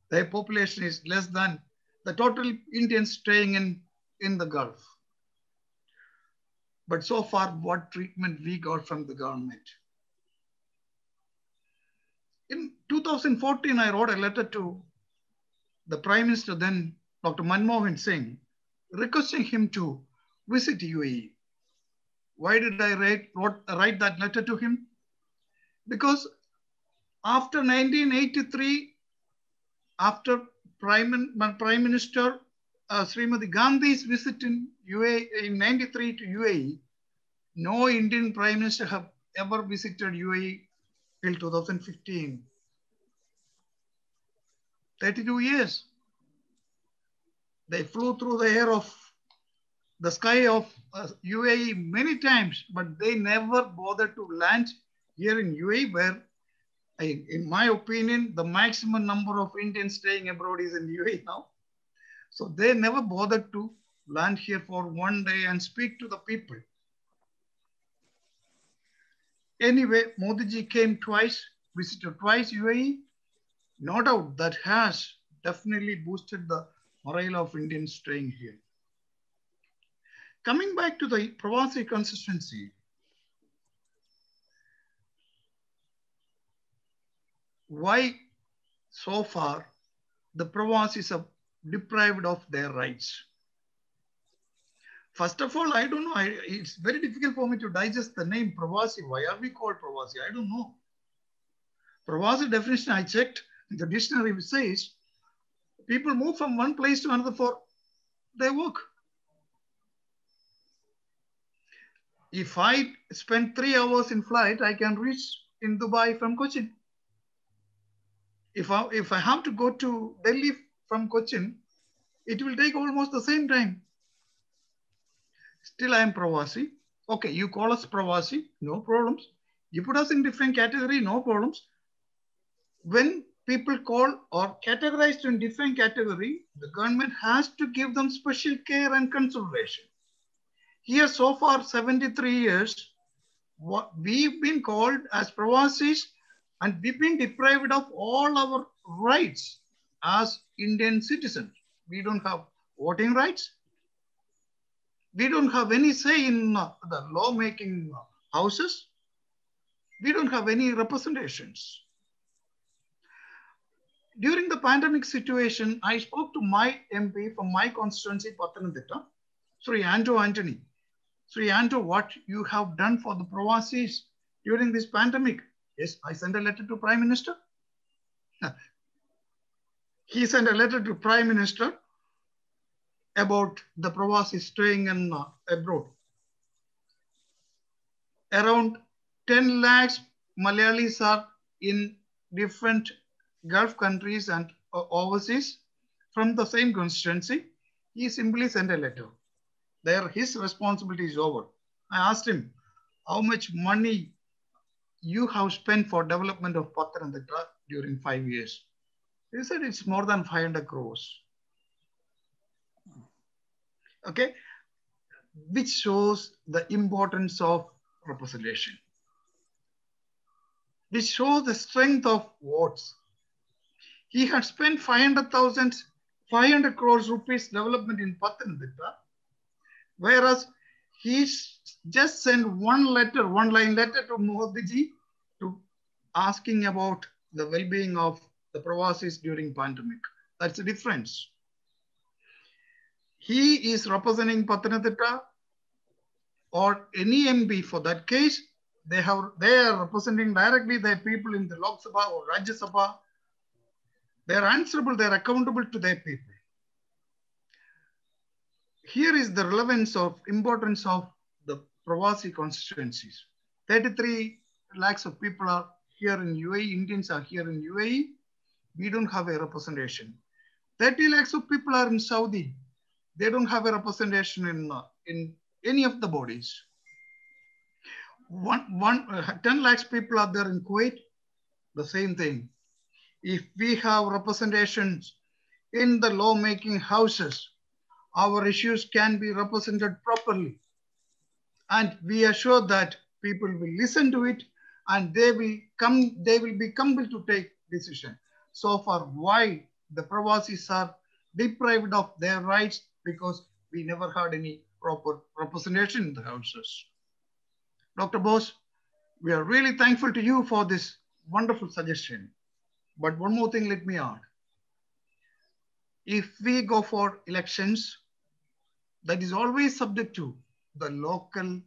their population is less than the total Indians staying in the Gulf. But so far, what treatment we got from the government. In 2014, I wrote a letter to the Prime Minister then, Dr. Manmohan Singh, requesting him to visit UAE. Why did I write that letter to him? Because after 1983, after Prime Minister Srimati Gandhi's visit in UAE in 93 to UAE, no Indian Prime Minister have ever visited UAE till 2015. 32 years. They flew through the air of the sky of UAE many times, but they never bothered to land here in UAE, where, in my opinion, the maximum number of Indians staying abroad is in UAE now. So they never bothered to land here for one day and speak to the people. Anyway, Modi ji came twice, visited twice UAE. No doubt that has definitely boosted the morale of Indians staying here. Coming back to the Pravasi constituency, why so far the Pravasis are deprived of their rights? First of all, I don't know. It's very difficult for me to digest the name Pravasi. Why are we called Pravasi? I don't know. Pravasi definition I checked, the dictionary says people move from one place to another for their work. If I spend 3 hours in flight, I can reach in Dubai from Cochin. If I have to go to Delhi from Cochin, it will take almost the same time. Still I am Pravasi. Okay, you call us Pravasi, no problems. You put us in different category, no problems. When people call or categorized in different category, the government has to give them special care and consideration. Here so far 73 years, we've been called as Pravasis and we've been deprived of all our rights as Indian citizens. We don't have voting rights. We don't have any say in the lawmaking houses. We don't have any representations. During the pandemic situation, I spoke to my MP from my constituency, Pathanamthitta, Sri Andrew Anthony. Sri Andrew, what you have done for the Pravasis during this pandemic? Yes, I sent a letter to Prime Minister. He sent a letter to Prime Minister about the Pravasis staying in abroad. Around 10 lakhs Malayalis are in different Gulf countries and overseas from the same constituency. He simply sent a letter. There, his responsibility is over. I asked him how much money you have spent for development of Pathanamthitta during 5 years. He said it's more than 500 crores. Okay, which shows the importance of representation. Which shows the strength of votes. He had spent 500 crores rupees development in Pathanamthitta, whereas he just sent one line letter to Modi ji to asking about the well-being of the Pravasis during pandemic. That's the difference. He is representing Pathanamthitta or any MP for that case They are representing directly their people in the Lok Sabha or Rajya Sabha. They are answerable, they are accountable to their people. Here is the relevance of importance of the Pravasi constituencies. 33 lakhs of people are here in UAE, Indians are here in UAE. We don't have a representation. 30 lakhs of people are in Saudi. They don't have a representation in any of the bodies. 10 lakhs people are there in Kuwait, the same thing. If we have representations in the lawmaking houses, our issues can be represented properly. And we are sure that people will listen to it and they will be compelled to take decision. So far, why the Pravasis are deprived of their rights? Because we never had any proper representation in the houses. Dr. Bose, we are really thankful to you for this wonderful suggestion. But one more thing, let me add. If we go for elections, that is always subject to the local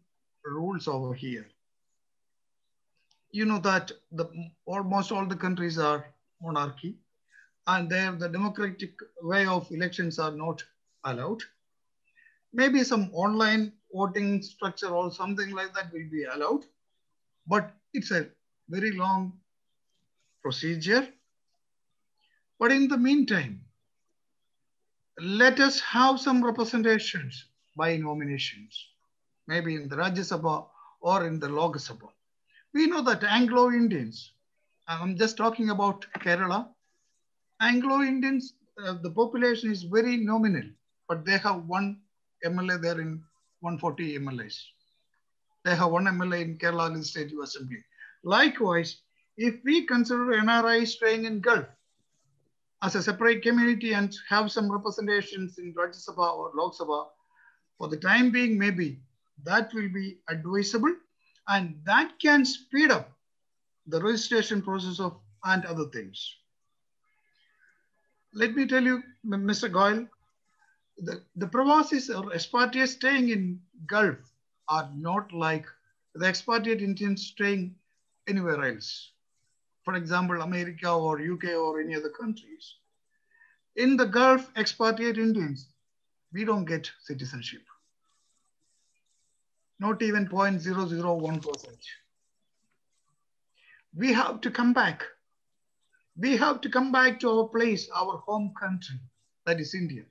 rules over here. You know that almost all the countries are monarchy, and there the democratic way of elections are not allowed. Maybe some online voting structure or something like that will be allowed, but it's a very long procedure. But in the meantime, let us have some representations by nominations, maybe in the Rajya Sabha or in the Lok Sabha. We know that Anglo-Indians, I'm just talking about Kerala, Anglo-Indians, the population is very nominal, but they have one MLA there in 140 MLAs. They have one MLA in Kerala Legislative Assembly. Likewise, if we consider NRI staying in Gulf as a separate community and have some representations in Rajya Sabha or Lok Sabha, for the time being, maybe that will be advisable and that can speed up the registration process of and other things. Let me tell you, Mr. Goel, the Pravasis or expatriates staying in Gulf are not like the expatriate Indians staying anywhere else. For example, America or UK or any other countries. In the Gulf, expatriate Indians, we don't get citizenship. Not even 0.001%. We have to come back. We have to come back to our place, our home country, that is India.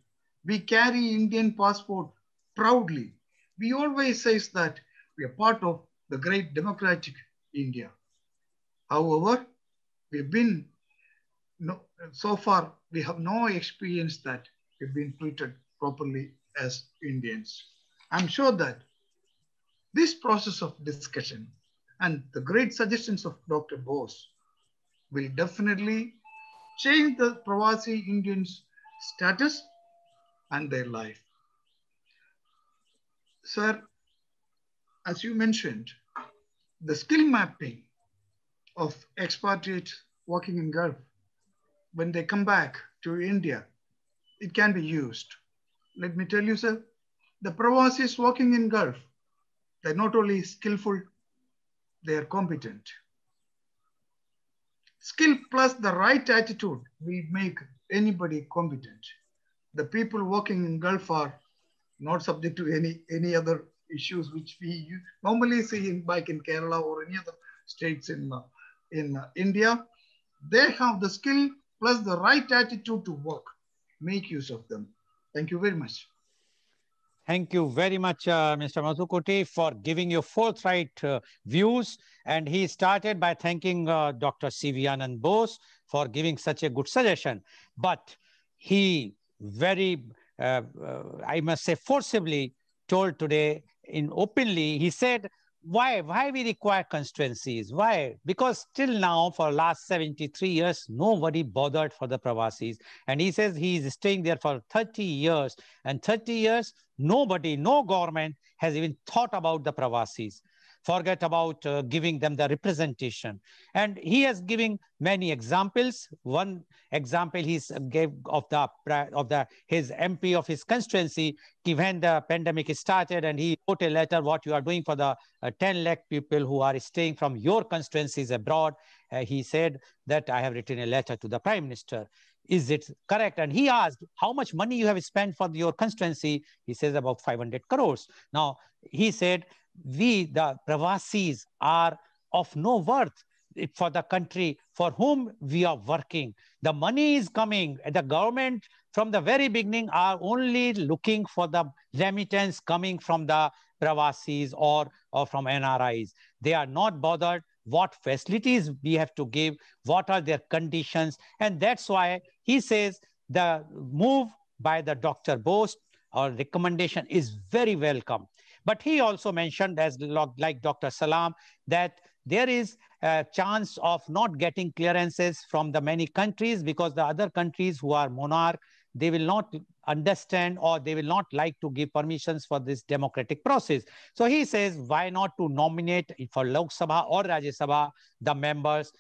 We carry Indian passport proudly. We always say that we are part of the great democratic India. However, so far, we have no experience that we've been treated properly as Indians. I'm sure that this process of discussion and the great suggestions of Dr. Bose will definitely change the Pravasi Indians' status and their life. Sir, as you mentioned, the skill mapping of expatriates working in Gulf, when they come back to India, it can be used. Let me tell you, sir, the Pravasis working in Gulf, they're not only skillful, they are competent. Skill plus the right attitude will make anybody competent. The people working in Gulf are not subject to any other issues which we normally see back in Kerala or any other states in India. They have the skill plus the right attitude to work. Make use of them. Thank you very much. Thank you very much, Mr. Madhukote, for giving your forthright views. And he started by thanking Dr. C.V. Anand Bose for giving such a good suggestion. But he very, I must say, forcibly told today openly, he said, why we require constituencies? Why? Because till now, for last 73 years, nobody bothered for the Pravasis. And he says he is staying there for 30 years. And 30 years, nobody, no government has even thought about the Pravasis. forget about giving them the representation. And he has given many examples. One example he gave of his MP of his constituency, when the pandemic started, and he wrote a letter, what you are doing for the 10 lakh people who are staying from your constituencies abroad. He said that I have written a letter to the Prime Minister. Is it correct? And he asked, how much money you have spent for your constituency? He says about 500 crores. Now, he said, we, the Pravasis, are of no worth for the country for whom we are working. The money is coming. The government from the very beginning are only looking for the remittance coming from the Pravasis or from NRIs. They are not bothered what facilities we have to give, what are their conditions. And that's why he says the move by the Dr. Bose or recommendation is very welcome. But he also mentioned, as like Dr. Salam, that there is a chance of not getting clearances from the many countries because the other countries who are monarch, they will not understand or they will not like to give permissions for this democratic process. So he says, why not to nominate for Lok Sabha or Rajya Sabha the members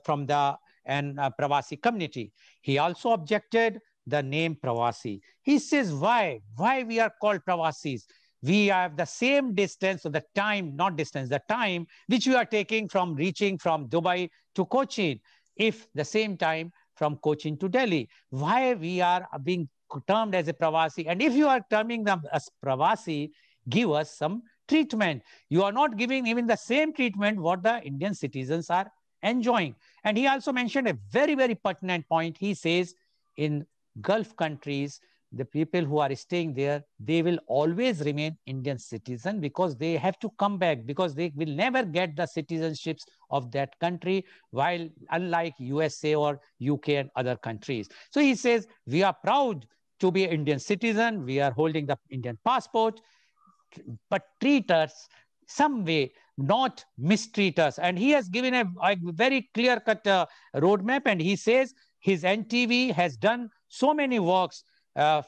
from the Pravasi community. He also objected the name Pravasi. He says, why we are called Pravasis? We have the same distance, so the time, not distance, the time which we are taking from reaching from Dubai to Cochin, if the same time from Cochin to Delhi. Why we are being termed as a Pravasi? And if you are terming them as Pravasi, give us some treatment. You are not giving even the same treatment what the Indian citizens are enjoying. And he also mentioned a very, very pertinent point. He says in Gulf countries, the people who are staying there, they will always remain Indian citizen because they have to come back, because they will never get the citizenships of that country, while unlike USA or UK and other countries. So he says, we are proud to be Indian citizen. We are holding the Indian passport, but treat us some way, not mistreat us. And he has given a very clear-cut roadmap, and he says his NTV has done so many works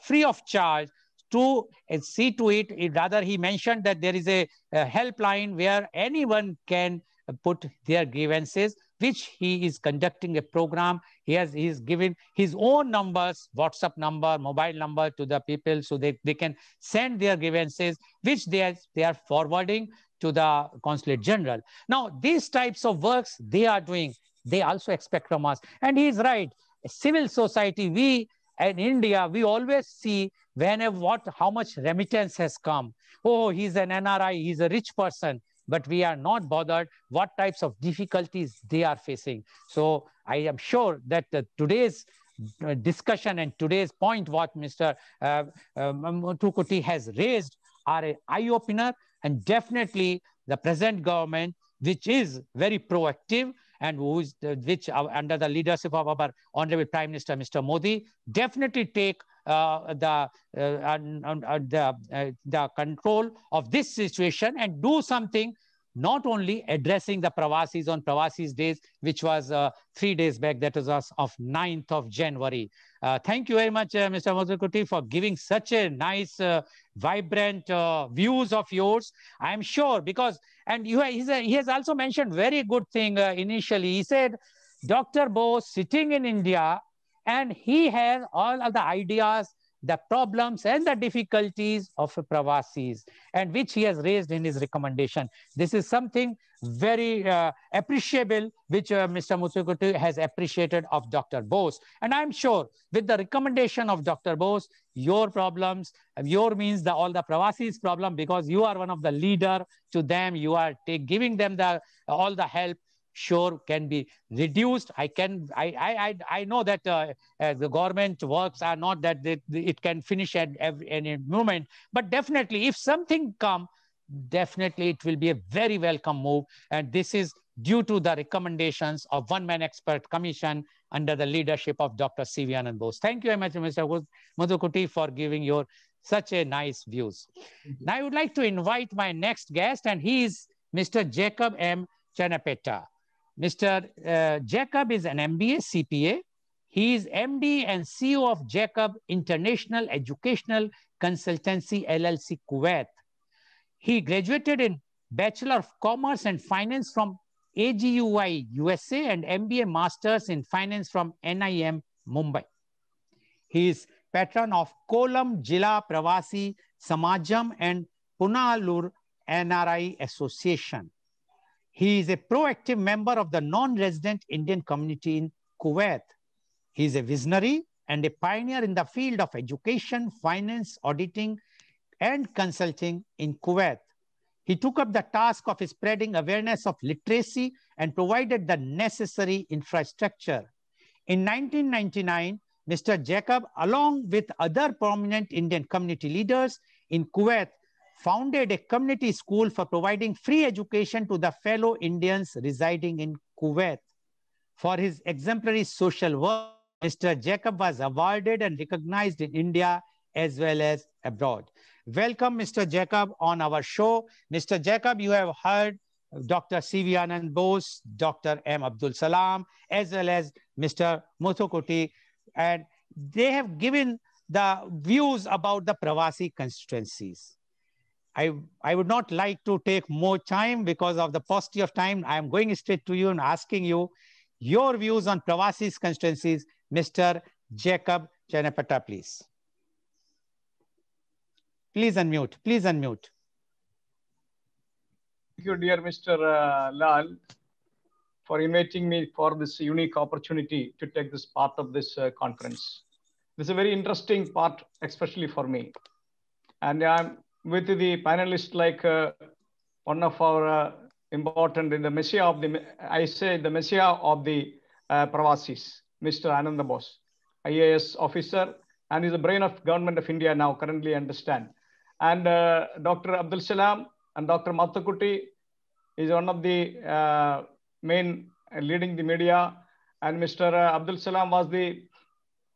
free of charge to see to it. Rather, he mentioned that there is a helpline where anyone can put their grievances, which he is conducting a program. He's given his own numbers, WhatsApp number, mobile number to the people so they can send their grievances, which they are forwarding to the Consulate General. Now, these types of works they are doing, they also expect from us. And he's right. Civil society, we in India, we always see how much remittance has come. Oh, he's an NRI, he's a rich person, but we are not bothered what types of difficulties they are facing. So I am sure that today's discussion and today's point what Mr. Muthukutti has raised are an eye-opener, and definitely the present government, which is very proactive and which under the leadership of our Honorable Prime Minister, Mr. Modi, definitely take the control of this situation and do something, not only addressing the Pravasis on Pravasis days, which was 3 days back, that was of 9th of January. Thank you very much, Mr. Muthukutti, for giving such a nice, vibrant views of yours. I'm sure because, and he has also mentioned very good thing initially. He said, Dr. Bose sitting in India, and he has all of the ideas, the problems and the difficulties of Pravasis, and which he has raised in his recommendation. This is something very appreciable, which Mr. Muthukutti has appreciated of Dr. Bose. And I'm sure with the recommendation of Dr. Bose, your problems, your means all the Pravasis problem, because you are one of the leader to them, you are giving them all the help, sure can be reduced. I know that the government works are not that it can finish at any moment, but definitely if something come, definitely it will be a very welcome move. And this is due to the recommendations of one-man expert commission under the leadership of Dr. C.V. Anand Bose. Thank you very much, Mr. Muthukutti, for giving your such a nice views. Now I would like to invite my next guest, and he is Mr. Jacob M. Chanapeta. Mr. Jacob is an MBA CPA. He is MD and CEO of Jacob International Educational Consultancy LLC, Kuwait. He graduated in Bachelor of Commerce and Finance from AGUI, USA, and MBA Masters in Finance from NIM, Mumbai. He is patron of Kolam Jila Pravasi Samajam and Punalur NRI Association. He is a proactive member of the non-resident Indian community in Kuwait. He is a visionary and a pioneer in the field of education, finance, auditing, and consulting in Kuwait. He took up the task of spreading awareness of literacy and provided the necessary infrastructure. In 1999, Mr. Jacob, along with other prominent Indian community leaders in Kuwait, founded a community school for providing free education to the fellow Indians residing in Kuwait. For his exemplary social work, Mr. Jacob was awarded and recognized in India as well as abroad. Welcome, Mr. Jacob, on our show. Mr. Jacob, you have heard Dr. C.V. Anand Bose, Dr. M. Abdul Salam, as well as Mr. Muthukuti, and they have given the views about the Pravasi constituencies. I would not like to take more time because of the paucity of time. I am going straight to you and asking you your views on Pravasi's constituencies. Mr. Jacob Chanapata, please. Please unmute. Please unmute. Thank you, dear Mr. Lal, for inviting me for this unique opportunity to take this part of this conference. This is a very interesting part, especially for me. And I'm with the panelists like one of our important in the messiah of the, I say the messiah of the Pravasis, Mr. Ananda Bose, IAS officer, and is the brain of government of India now, currently understand. And Dr. Abdul Salam and Dr. Mathukuti is one of the main leading the media. And Mr. Abdul Salam was the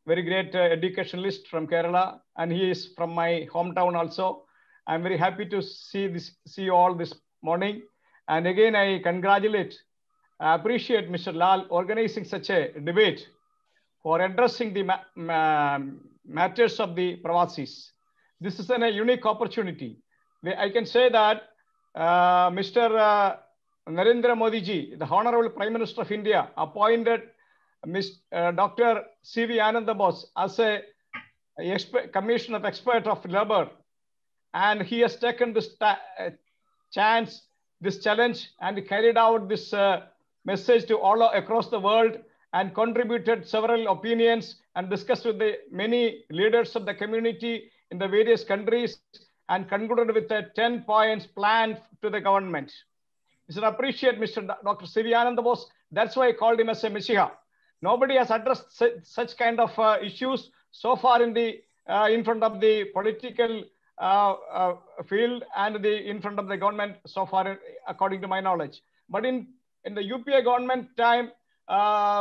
very great educationalist from Kerala, and he is from my hometown also. I'm very happy to see you all this morning. And again, I appreciate Mr. Lal organizing such a debate for addressing the matters of the Pravasis. This is a unique opportunity. I can say that Mr. Narendra Modi ji, the Honorable Prime Minister of India, appointed Dr. C.V. Ananda Bose as a commission of expert of labor. And he has taken this chance, this challenge, and carried out this message to all across the world and contributed several opinions and discussed with the many leaders of the community in the various countries and concluded with a 10 points plan to the government. You should appreciate Mr. Dr. C.V. Ananda Bose. That's why I called him as a messiah. Nobody has addressed such kind of issues so far in front of the political field and in front of the government so far, according to my knowledge. But in the UPA government time,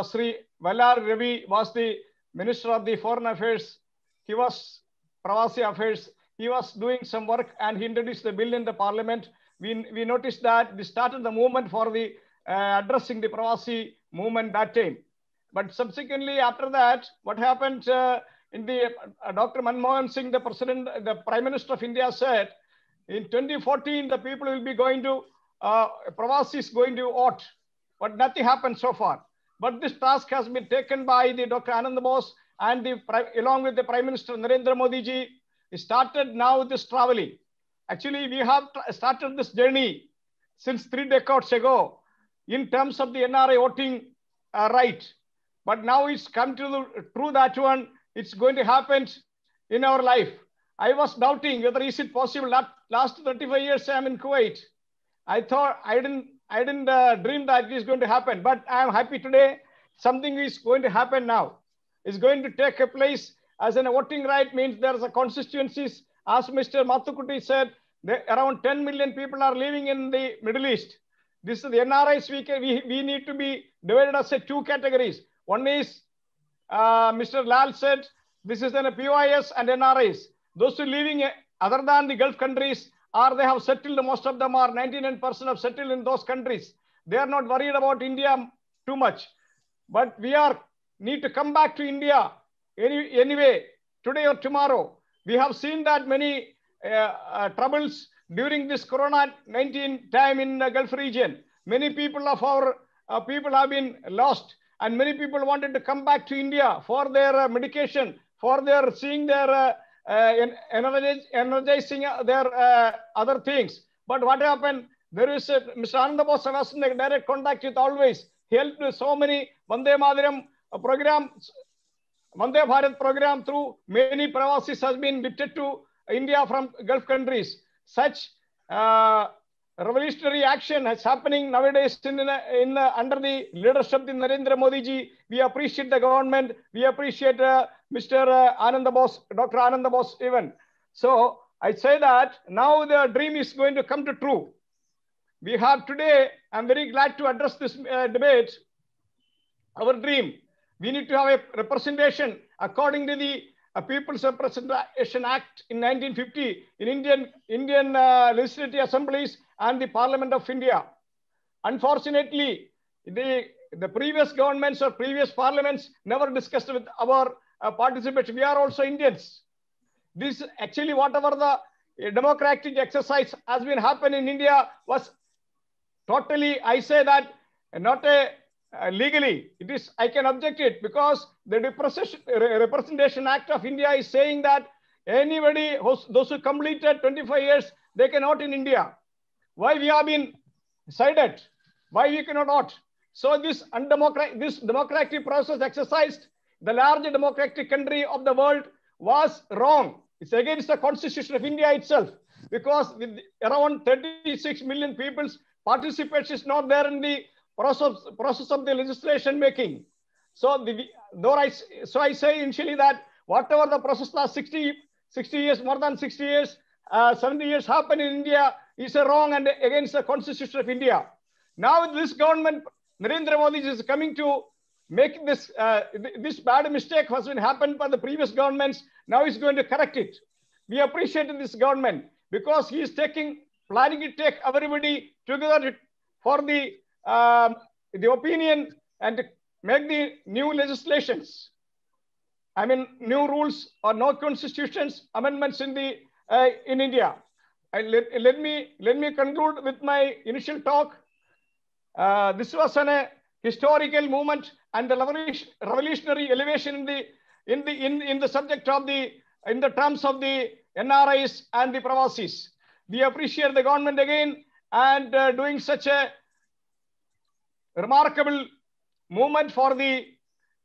Sri Vallar Ravi was the Minister of the Foreign Affairs. He was Pravasi Affairs. He was doing some work and he introduced the bill in the parliament. We noticed that this started the movement for the addressing the Pravasi movement that time. But subsequently after that, what happened in the Dr. Manmohan Singh, the Prime Minister of India said, in 2014, the people will be going to, Pravasi is going to vote. But nothing happened so far. But this task has been taken by the Dr. Ananda Bose and along with the Prime Minister Narendra Modi ji, started now this traveling. Actually, we have started this journey since 3 decades ago in terms of the NRI voting right. But now it's come to through that one, it's going to happen in our life. I was doubting whether is it possible. Last 35 years I'm in Kuwait. I thought I didn't dream that it is going to happen, but I am happy today. Something is going to happen now. It's going to take a place as a voting right means there is a constituencies. As Mr. Mathukuti said, around 10 million people are living in the Middle East. This is the NRIs. We need to be divided as 2 categories. One is, Mr. Lal said, this is a PYS and NRIs. Those who living other than the Gulf countries, they have settled, most of them are 99% have settled in those countries. They are not worried about India too much. But we need to come back to India anyway, today or tomorrow. We have seen that many troubles during this Corona-19 time in the Gulf region. Many people of our people have been lost, and many people wanted to come back to India for their medication, for their seeing their energizing their other things. But what happened? There is Mr. Ananda Bose was in direct contact with always. He helped with so many Vande Mataram programs, Vande Bharat program through many Pravasis has been lifted to India from Gulf countries. Such revolutionary action is happening nowadays under the leadership of Narendra Modi ji. We appreciate the government. We appreciate Mr. Ananda Bose, Dr. Ananda Bose even. So I say that now the dream is going to come to true. We have today, I'm very glad to address this debate, our dream. We need to have a representation according to the People's Representation Act in 1950 in Indian legislative assemblies and the Parliament of India. Unfortunately, the previous governments or previous parliaments never discussed with our participants. We are also Indians. This actually, whatever the democratic exercise has been happened in India was totally, I say that, not legally. It is, I can object it because the Representation Act of India is saying that anybody, those who completed 25 years, they can vote in India. Why we have been decided? Why we cannot vote? So this democratic process exercised, the largest democratic country of the world was wrong. It's against the Constitution of India itself, because with around 36 million people's participation is not there in the process of the legislation making. So I say initially that whatever the process last 60 years, more than 60 years, 70 years happened in India is wrong and against the Constitution of India. Now this government, Narendra Modi is coming to make this this bad mistake has been happened by the previous governments. Now he's going to correct it. We appreciate this government because he is planning to take everybody together for the opinion and make the new legislations. I mean, new rules or no constitutions amendments in India. Let me conclude with my initial talk. This was a historical movement and the revolutionary elevation in the subject of in the terms of the NRIs and the Pravasis. We appreciate the government again and doing such a remarkable movement for the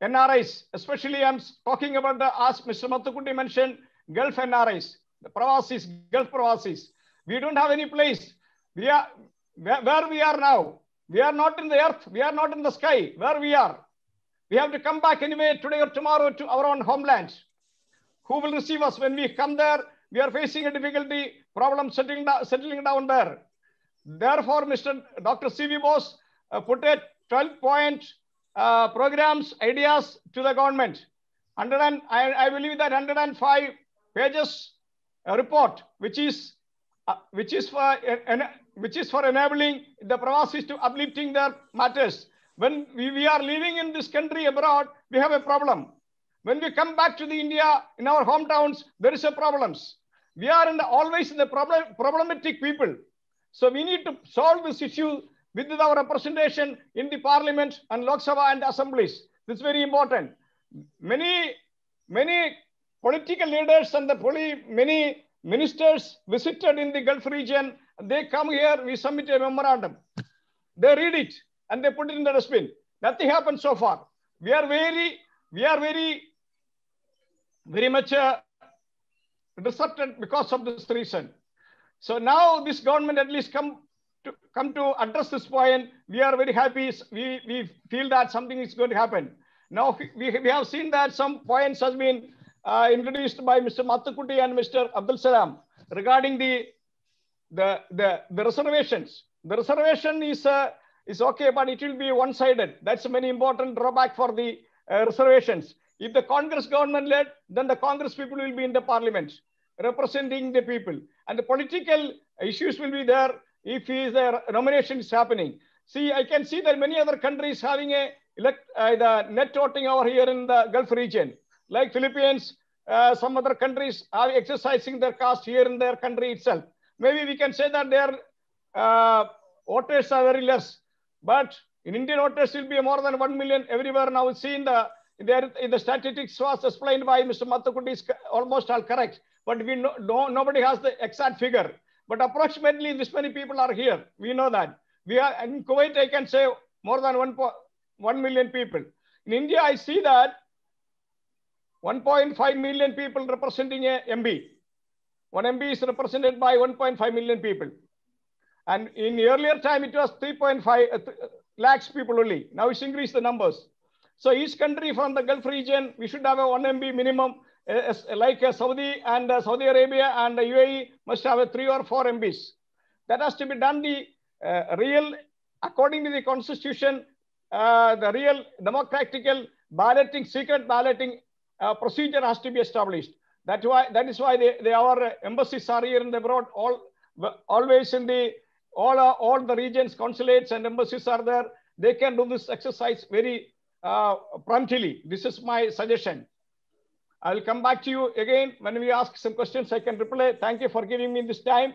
NRIs. Especially I'm talking about as Mr. Mathukutti mentioned, Gulf NRIs, the Pravasis, Gulf Pravasis. We don't have any place. We are where we are now. We are not in the earth. We are not in the sky. Where we are. We have to come back anyway today or tomorrow to our own homeland. Who will receive us when we come there? We are facing a difficulty, problem settling down there. Therefore, Dr. C.V. Bose put a 12-point programs, ideas to the government. I believe that 105 pages report, which is for enabling the Pravasis to uplifting their matters. When we are living in this country abroad, we have a problem. When we come back to India, in our hometowns, there is a problems. We are always in the problematic people. So we need to solve this issue with our representation in the parliament and Lok Sabha and assemblies. This is very important. Many political leaders and many ministers visited in the Gulf region. They come here, we submit a memorandum. They read it and they put it in the dustbin. Nothing happened so far. We are very much disrupted because of this reason. So now this government at least come to address this point. We are very happy. We feel that something is going to happen. Now we have seen that some points has been introduced by Mr. Mathukutti and Mr. Abdul Salam regarding the reservations. The reservation is okay, but it will be one-sided. That's a very important drawback for the reservations. If the Congress government led, then the Congress people will be in the parliament representing the people, and the political issues will be there if the nomination is happening. See, I can see that many other countries having the net voting over here in the Gulf region, like Philippines, some other countries are exercising their caste here in their country itself. maybe we can say that their voters are very less. But in Indian voters will be more than 1 million everywhere now. See in the statistics was explained by Mr. Mathukutti is almost all correct. But we nobody has the exact figure. But approximately this many people are here. We know that. We are in Kuwait, I can say more than 1 million people. In India, I see that 1.5 million people representing a MB. One MB is represented by 1.5 million people. And in earlier time, it was 3.5 lakhs people only. Now it's increased the numbers. So each country from the Gulf region, we should have a 1 MB minimum, like Saudi and Saudi Arabia and UAE must have a 3 or 4 MBs. That has to be done the real, according to the constitution, the real democratical balloting, secret balloting procedure has to be established. That is why our embassies are here in the abroad, always in the all the regions, consulates and embassies are there. They can do this exercise very promptly. This is my suggestion. I will come back to you again when we ask some questions. I can reply. Thank you for giving me this time.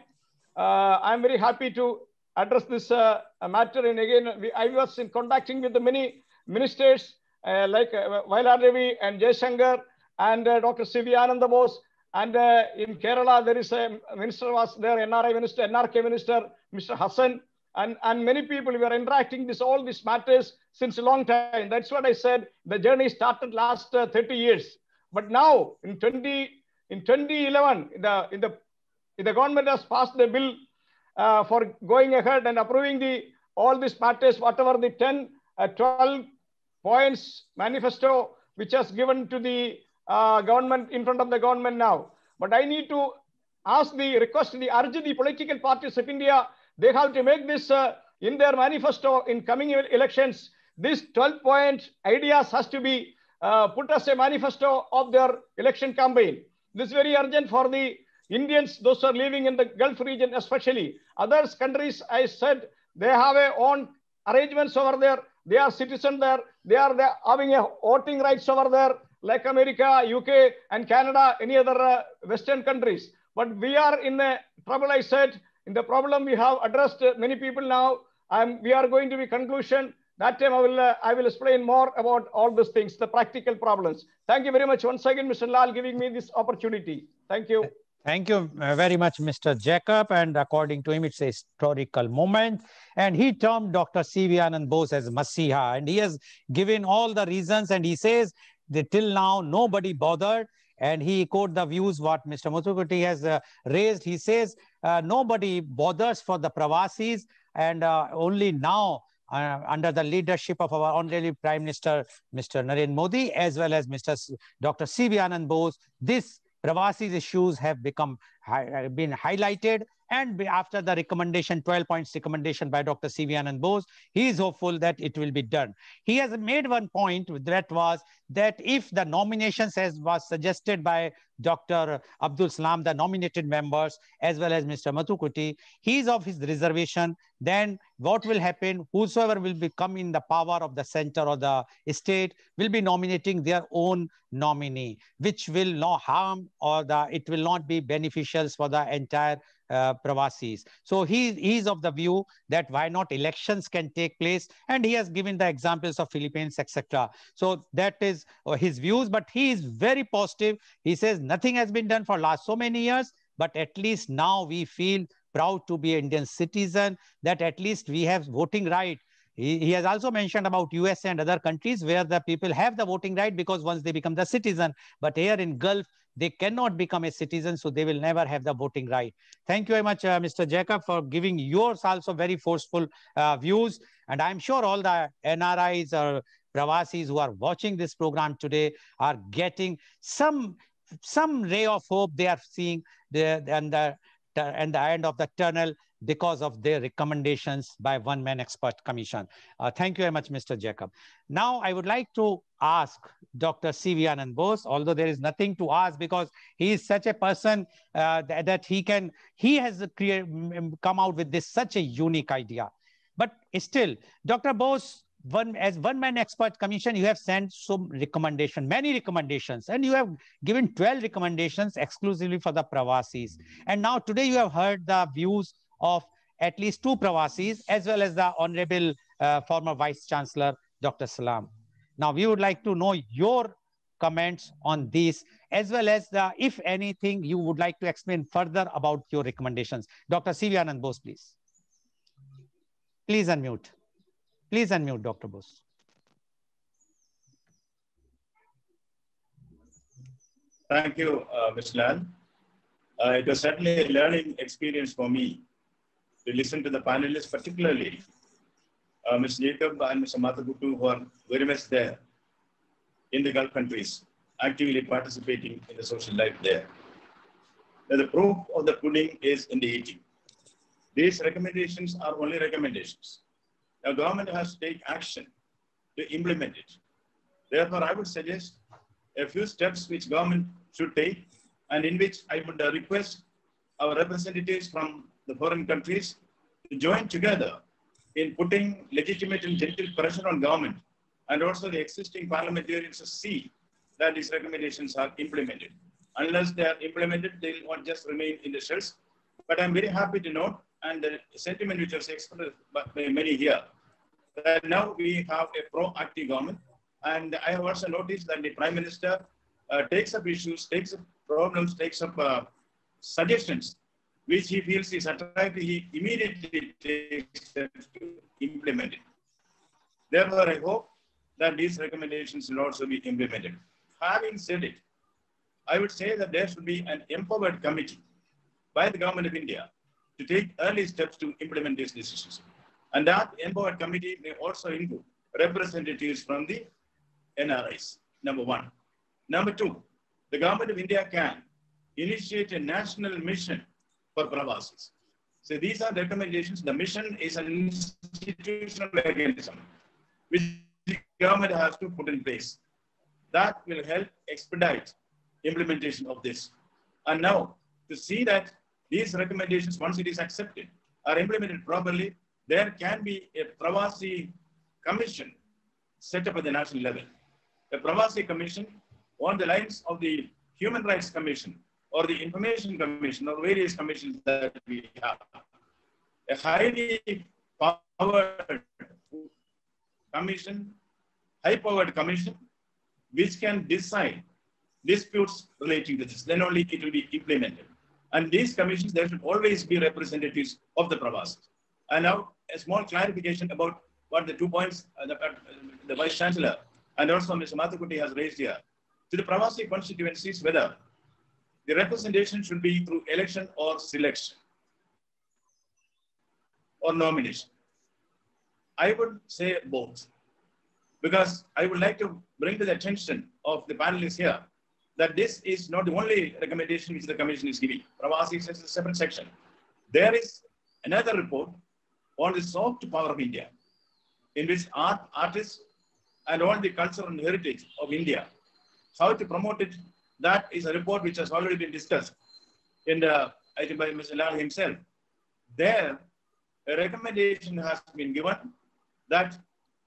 I'm very happy to address this matter. And again, I was in contacting with the many ministers like Vailar Ravi and Jaishankar and Dr. C.V. Ananda Bose. And in Kerala, there is a minister was there, NRI minister, NRK minister, Mr. Hassan, and many people were interacting all these matters since a long time. That's what I said. The journey started last 30 years. But now in 2011, the government has passed the bill for going ahead and approving all these matters, whatever the 12 points manifesto, which has given to the government in front of the government now. But I need to urge the political parties of India, they have to make this in their manifesto in coming elections. This 12-point ideas has to be put as a manifesto of their election campaign. This is very urgent for the Indians, those who are living in the Gulf region especially. Other countries, I said, they have their own arrangements over there. They are citizens there. They are having a voting rights over there, like America, UK, and Canada, any other Western countries. But we are in the trouble, I said. In the problem we have addressed many people now. We are going to be conclusion. That time I will explain more about all these things, the practical problems. Thank you very much once again, Mr. Lal, giving me this opportunity. Thank you. Thank you very much, Mr. Jacob. And according to him, it's a historical moment. And he termed Dr. C.V. Anand Bose as Masiha. And he has given all the reasons. And he says that till now, nobody bothered. And he quote the views what Mr. Mathukutti has raised. He says nobody bothers for the Pravasis. And only now, under the leadership of our honorary Prime Minister, Mr. Narendra Modi, as well as Dr. C.V. Anand Bose, this Pravasi's issues have been highlighted, and after the recommendation, 12 points recommendation by Dr. C.V. Anand Bose, he is hopeful that it will be done. He has made one point that was that if the nominations as was suggested by Dr. Abdul Salam, the nominated members, as well as Mr. Mathukutti, he is of his reservation, then what will happen? Whosoever will become in the power of the center or the state will be nominating their own nominee, which will not harm or it will not be beneficial for the entire Pravasis. So he is of the view that why not elections can take place, and he has given the examples of Philippines, etc. So that is his views, but he is very positive. He says nothing has been done for last so many years, but at least now we feel proud to be an Indian citizen, that at least we have voting right. He has also mentioned about US and other countries where the people have the voting right because once they become the citizen, but here in Gulf, they cannot become a citizen, so they will never have the voting right. Thank you very much, Mr. Jacob, for giving yours also very forceful views. And I'm sure all the NRIs or Pravasis who are watching this program today are getting some ray of hope they are seeing and the end of the tunnel because of their recommendations by one-man expert commission. Thank you very much, Mr. Jacob. Now, I would like to ask Dr. C.V. Anand Bose, although there is nothing to ask because he is such a person that he has come out with such a unique idea. But still, Dr. Bose, as one-man expert commission, you have sent some recommendation, many recommendations, and you have given 12 recommendations exclusively for the Pravasis. And now today you have heard the views of at least 2 Pravasis, as well as the Honorable former Vice Chancellor, Dr. Salam. Now we would like to know your comments on this, as well as if anything you would like to explain further about your recommendations. Dr. C.V. Anand Bose, please. Please unmute. Please unmute, Dr. Bose. Thank you, Mr. Lal. It was certainly a learning experience for me to listen to the panelists, particularly Mr. Jacob and Mr. Mathagutu, who are very much there in the Gulf countries, actively participating in the social life there. Now, the proof of the pudding is in the eating. These recommendations are only recommendations. Now, government has to take action to implement it. Therefore, I would suggest a few steps which government should take, and in which I would request our representatives from the foreign countries to join together in putting legitimate and gentle pressure on government, and also the existing parliamentarians to see that these recommendations are implemented. Unless they are implemented, they will not just remain in the shells. But I'm very happy to note, and the sentiment which was expressed by many here, that now we have a proactive government. And I have also noticed that the Prime Minister takes up issues, takes up problems, takes up suggestions, which he feels is attractive. He immediately takes steps to implement it. Therefore, I hope that these recommendations will also be implemented. Having said it, I would say that there should be an empowered committee by the Government of India to take early steps to implement these decisions. And that empowered committee may also include representatives from the NRIs, number one. Number two, the Government of India can initiate a national mission for Pravasis. So these are the recommendations. The mission is an institutional mechanism which the government has to put in place. That will help expedite implementation of this. And now, to see that these recommendations, once it is accepted, are implemented properly, there can be a Pravasi commission set up at the national level. A Pravasi commission on the lines of the Human Rights Commission or the Information Commission or various commissions that we have. A highly powered commission, high-powered commission, which can decide disputes relating to this. Then only it will be implemented. And these commissions, there should always be representatives of the Pravasi. And now, a small clarification about what the 2 points the Vice Chancellor and also Mr. Mathakutti has raised here. To the Pravasi constituencies, whether the representation should be through election or selection or nomination. I would say both, because I would like to bring to the attention of the panelists here that this is not the only recommendation which the Commission is giving. Pravasi is a separate section. There is another report on the soft power of India, in which artists and all the culture and heritage of India, how to promote it. That is a report which has already been discussed in the, I think by Mr. Lal himself. There, a recommendation has been given that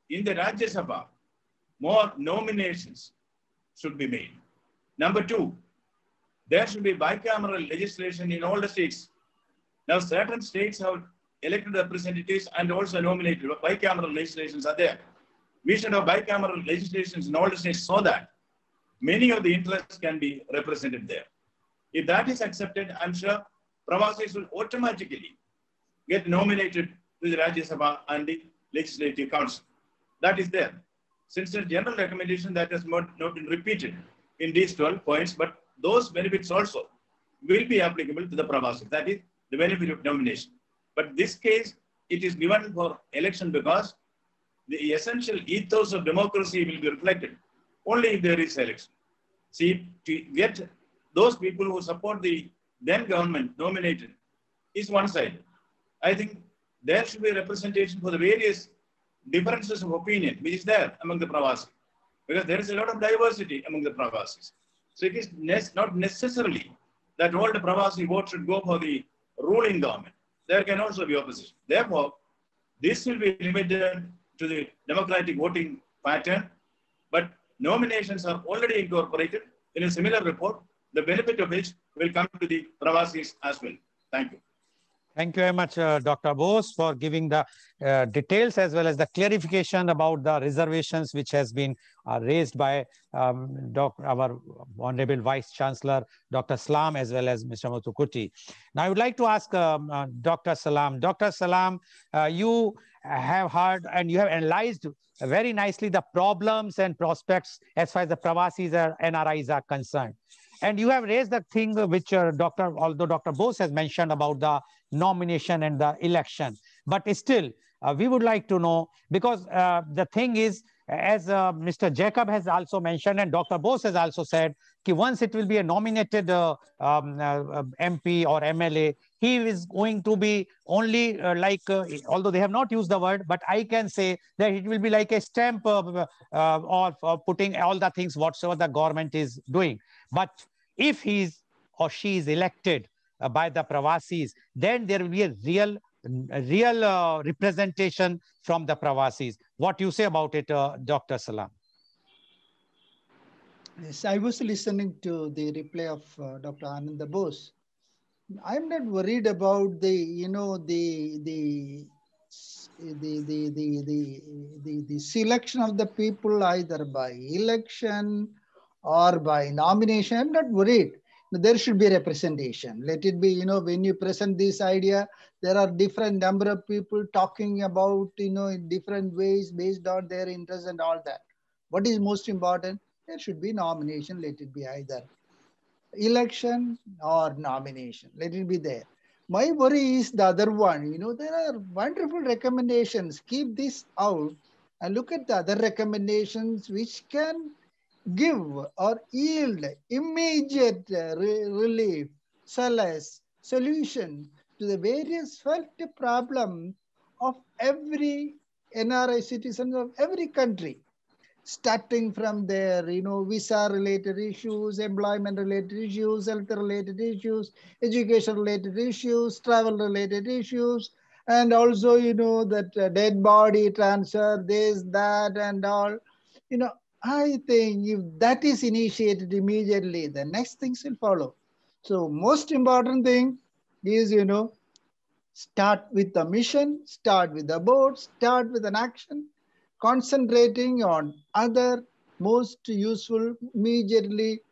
in the Rajya Sabha, more nominations should be made. Number two, there should be bicameral legislation in all the states. Now, certain states have elected representatives and also nominated. Bicameral legislations are there. We should have bicameral legislations in all the states so that many of the interests can be represented there. If that is accepted, I'm sure Pravasis will automatically get nominated to the Rajya Sabha and the Legislative Council. That is there. Since the general recommendation that has not been repeated in these 12 points, but those benefits also will be applicable to the Pravasis. That is the benefit of nomination. But this case, it is given for election because the essential ethos of democracy will be reflected only if there is election. See, to get those people who support the then government nominated is one side. I think there should be representation for the various differences of opinion which is there among the Pravasi, because there is a lot of diversity among the Pravasis. So it is not necessarily that all the Pravasi votes should go for the ruling government. There can also be opposition. Therefore, this will be limited to the democratic voting pattern, but nominations are already incorporated in a similar report, the benefit of which will come to the Pravasis as well. Thank you. Thank you very much, Dr. Bose, for giving the details as well as the clarification about the reservations which has been raised by our Honorable Vice Chancellor, Dr. Salam, as well as Mr. Muthukutti. Now, I would like to ask Dr. Salam. Dr. Salam, you have heard and you have analyzed very nicely the problems and prospects as far as the Pravasis or NRIs are concerned. And you have raised the thing which although Dr. Bose has mentioned about the nomination and the election, but still we would like to know, because the thing is, as Mr. Jacob has also mentioned and Dr. Bose has also said, that once it will be a nominated MP or MLA, he is going to be only although they have not used the word, but I can say that it will be like a stamp of putting all the things whatsoever the government is doing. But if he is or she is elected by the Pravasis, then there will be a real representation from the Pravasis. What you say about it, Dr. Salam? Yes, I was listening to the reply of Dr. Ananda Bose. I'm not worried about the selection of the people either by election or by nomination. I'm not worried. There should be representation. Let it be, when you present this idea, there are different number of people talking about, in different ways based on their interests and all that. What is most important? There should be nomination. Let it be either election or nomination. Let it be there. My worry is the other one. There are wonderful recommendations. Keep this out and look at the other recommendations which can give or yield immediate relief, solace, solution to the various felt problems of every NRI citizen of every country, starting from their, visa-related issues, employment-related issues, health-related issues, education-related issues, travel-related issues, and also, that dead body transfer, this, that, and all. I think if that is initiated immediately, the next things will follow. So most important thing is, start with the mission, start with the board, start with an action, concentrating on other most useful, immediately,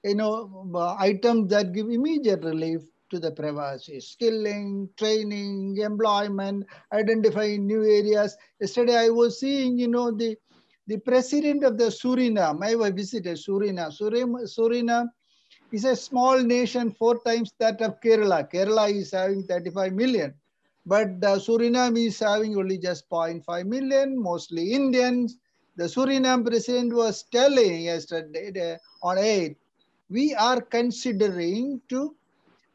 items that give immediate relief to the Pravasi. Skilling, training, employment, identifying new areas. Yesterday I was seeing, the president of the Suriname. I visited Suriname. Suriname is a small nation, 4 times that of Kerala. Kerala is having 35 million. But Suriname is having only just 0.5 million, mostly Indians. The Suriname president was telling yesterday on 8, we are considering to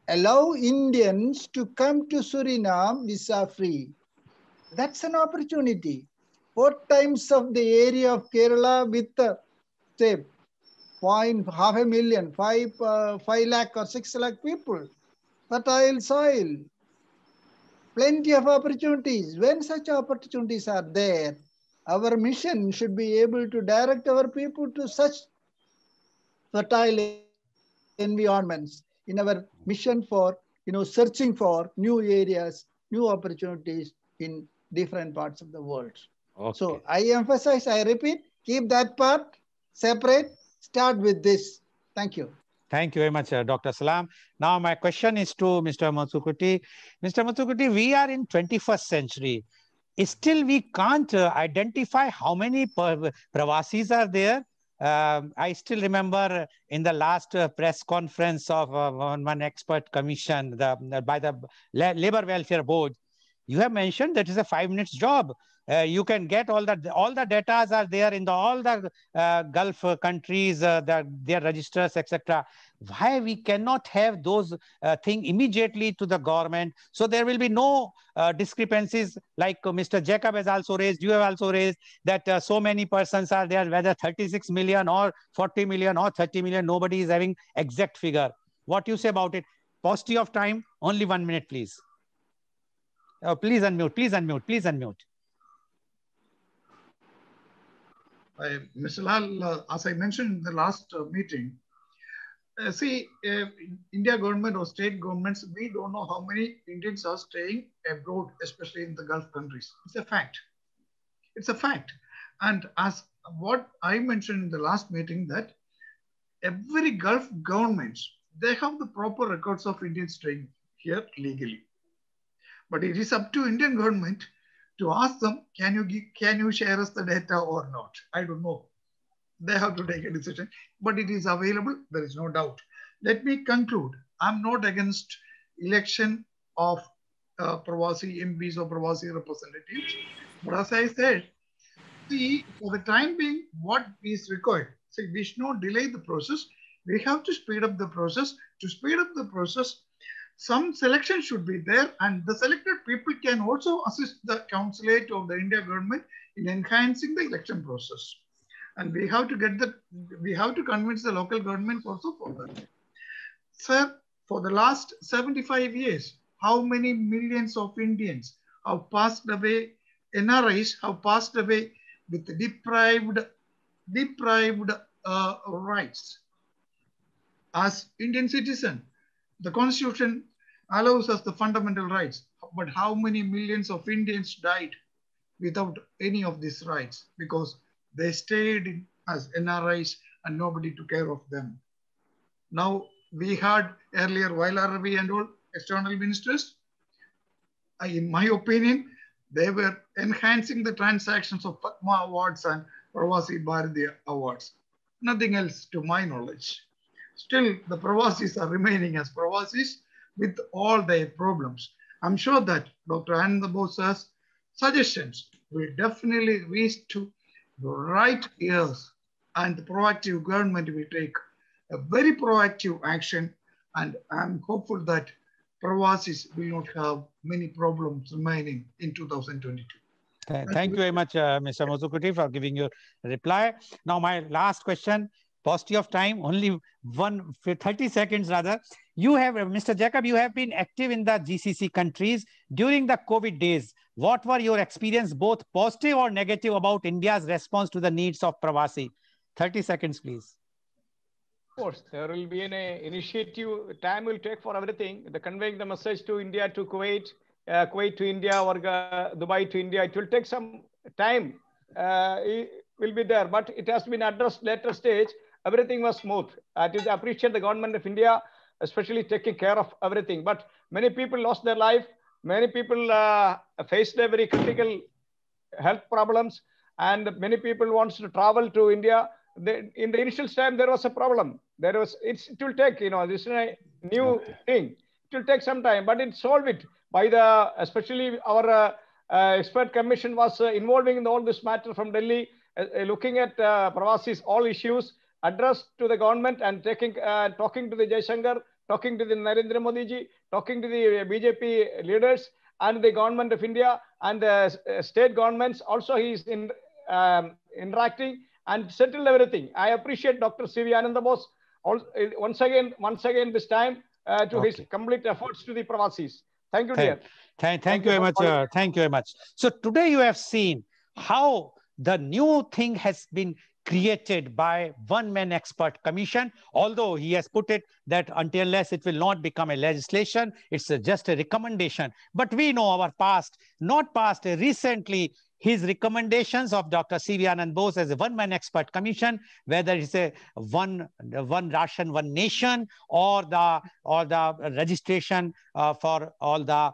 allow Indians to come to Suriname visa-free. That's an opportunity. 4 times of the area of Kerala with, say, half a million, 5 lakh or 6 lakh people. Fertile soil. Plenty of opportunities. When such opportunities are there, our mission should be able to direct our people to such fertile environments in our mission for, searching for new areas, new opportunities in different parts of the world. Okay. So I emphasize, I repeat, keep that part separate, start with this. Thank you. Thank you very much, Dr. Salam. Now, my question is to Mr. Muthukutti. Mr. Muthukutti, we are in 21st century. Still, we can't identify how many Pravasis are there. I still remember in the last press conference of one expert commission by the Labor Welfare Board, you have mentioned that is a 5 minutes job. You can get all the data are there in all the Gulf countries, their registers, etc. Why we cannot have those things immediately to the government? So there will be no discrepancies, like Mr. Jacob has also raised, you have also raised, that so many persons are there, whether 36 million or 40 million or 30 million, nobody is having exact figure. What you say about it? Paucity of time, only 1 minute, please. Please unmute, please unmute, please unmute. Mr. Lal, as I mentioned in the last meeting, India government or state governments, we don't know how many Indians are staying abroad, especially in the Gulf countries. It's a fact. It's a fact. And as what I mentioned in the last meeting, that every Gulf governments, they have the proper records of Indians staying here legally. But it is up to Indian government to ask them, can you share us the data or not? I don't know. They have to take a decision, but it is available. There is no doubt. Let me conclude. I'm not against election of Pravasi MPs or Pravasi representatives. But as I said, see, for the time being, what is required? See, we should not delay the process. We have to speed up the process. To speed up the process, some selection should be there, and the selected people can also assist the consulate or the India government in enhancing the election process. And we have to convince the local government also for that. Sir, for the last 75 years, how many millions of Indians have passed away, NRIs have passed away with deprived rights. As Indian citizen, the Constitution allows us the fundamental rights, but how many millions of Indians died without any of these rights because they stayed as NRIs and nobody took care of them. Now, we had earlier Wael Arabi and all external ministers. In my opinion, they were enhancing the transactions of Padma Awards and Pravasi Bharatiya Awards. Nothing else to my knowledge. Still, the Pravasis are remaining as Pravasis with all their problems. I'm sure that Dr. Anand Bosa's suggestions will definitely reach to the right ears, and the proactive government will take a very proactive action, and I'm hopeful that Pravasis will not have many problems remaining in 2022. Thank you very much, Mr. Mozukuti, for giving your reply. Now, my last question, paucity of time, only 30 seconds rather. You have, Mr. Jacob, you have been active in the GCC countries during the COVID days. What were your experience, both positive or negative, about India's response to the needs of Pravasi? 30 seconds, please. Of course, there will be an initiative. Time will take for everything. The conveying the message to India, to Kuwait, Kuwait to India, or Dubai to India. It will take some time. It will be there, but it has been addressed later stage. Everything was smooth. It is appreciate the government of India, especially taking care of everything. But many people lost their life. Many people faced a very critical health problems, and many people wants to travel to India. In the initial time, there was a problem. It will take, this is a new thing. It will take some time, but it solved it by especially our expert commission was involving in all this matter from Delhi, looking at Pravasi's all issues, addressed to the government and talking to the Jaishankar, talking to the Narendra Modi ji, talking to the BJP leaders and the government of India and the state governments. Also, he is interacting and settled everything. I appreciate Dr. C.V. Ananda Bose once again this time to his complete efforts to the Pravasis. Thank you, dear. Thank you very much. Thank you very much. So today you have seen how the new thing has been created by one-man expert commission, although he has put it that unless it will not become a legislation, it's just a recommendation. But we know our recently, his recommendations of Dr. C.V. Anand Bose as a one-man expert commission, whether it's a one ration, one nation, or the registration for all the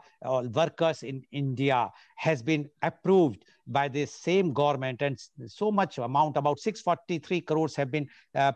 workers in India, has been approved by the same government, and so much amount, about 643 crores have been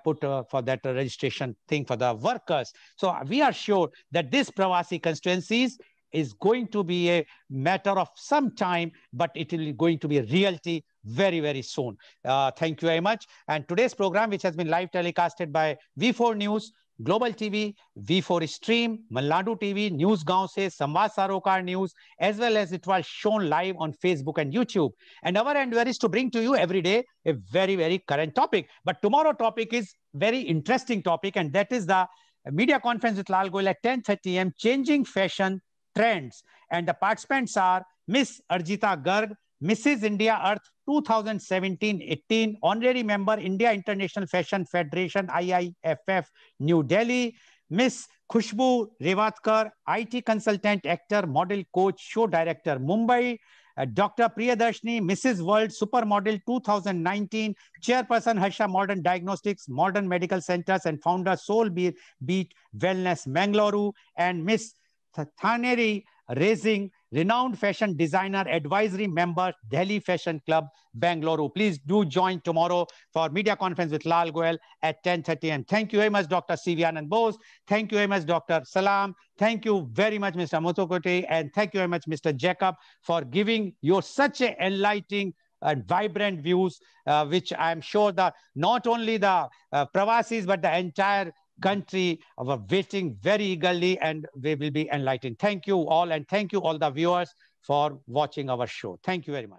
put for that registration thing for the workers. So we are sure that this Pravasi constituencies is going to be a matter of some time, but it will be going to be a reality very, very soon. Thank you very much. And today's program, which has been live telecasted by V4 News, Global TV, V4 Stream, Malnadu TV, News Gaon Se, Samvad Sarokar News, as well as it was shown live on Facebook and YouTube. And our endeavor is to bring to you every day a very, very current topic. But tomorrow topic is very interesting topic, and that is the media conference with Lal Goel at 10:30 a.m. Changing Fashion Trends. And the participants are Miss Arjita Garg, Mrs. India Earth 2017-18, Honorary Member, India International Fashion Federation, IIFF, New Delhi. Miss Khushbu Revatkar, IT consultant, actor, model, coach, show director, Mumbai. Dr. Priyadarshini, Mrs. World Supermodel 2019, Chairperson Harsha Modern Diagnostics, Modern Medical Centers, and founder Soul Beat Wellness, Mangalore. And Miss Thaneri Raising, renowned fashion designer, advisory member, Delhi Fashion Club, Bangalore. Please do join tomorrow for media conference with Lal Goel at 10:30. And thank you very much, Dr. C.V. Anand Bose. Thank you very much, Dr. Salam. Thank you very much, Mr. Mutokote. And thank you very much, Mr. Jacob, for giving your such a enlightening and vibrant views, which I'm sure that not only the Pravasis, but the entire country are waiting very eagerly, and we will be enlightened. Thank you all, and thank you all the viewers for watching our show. Thank you very much.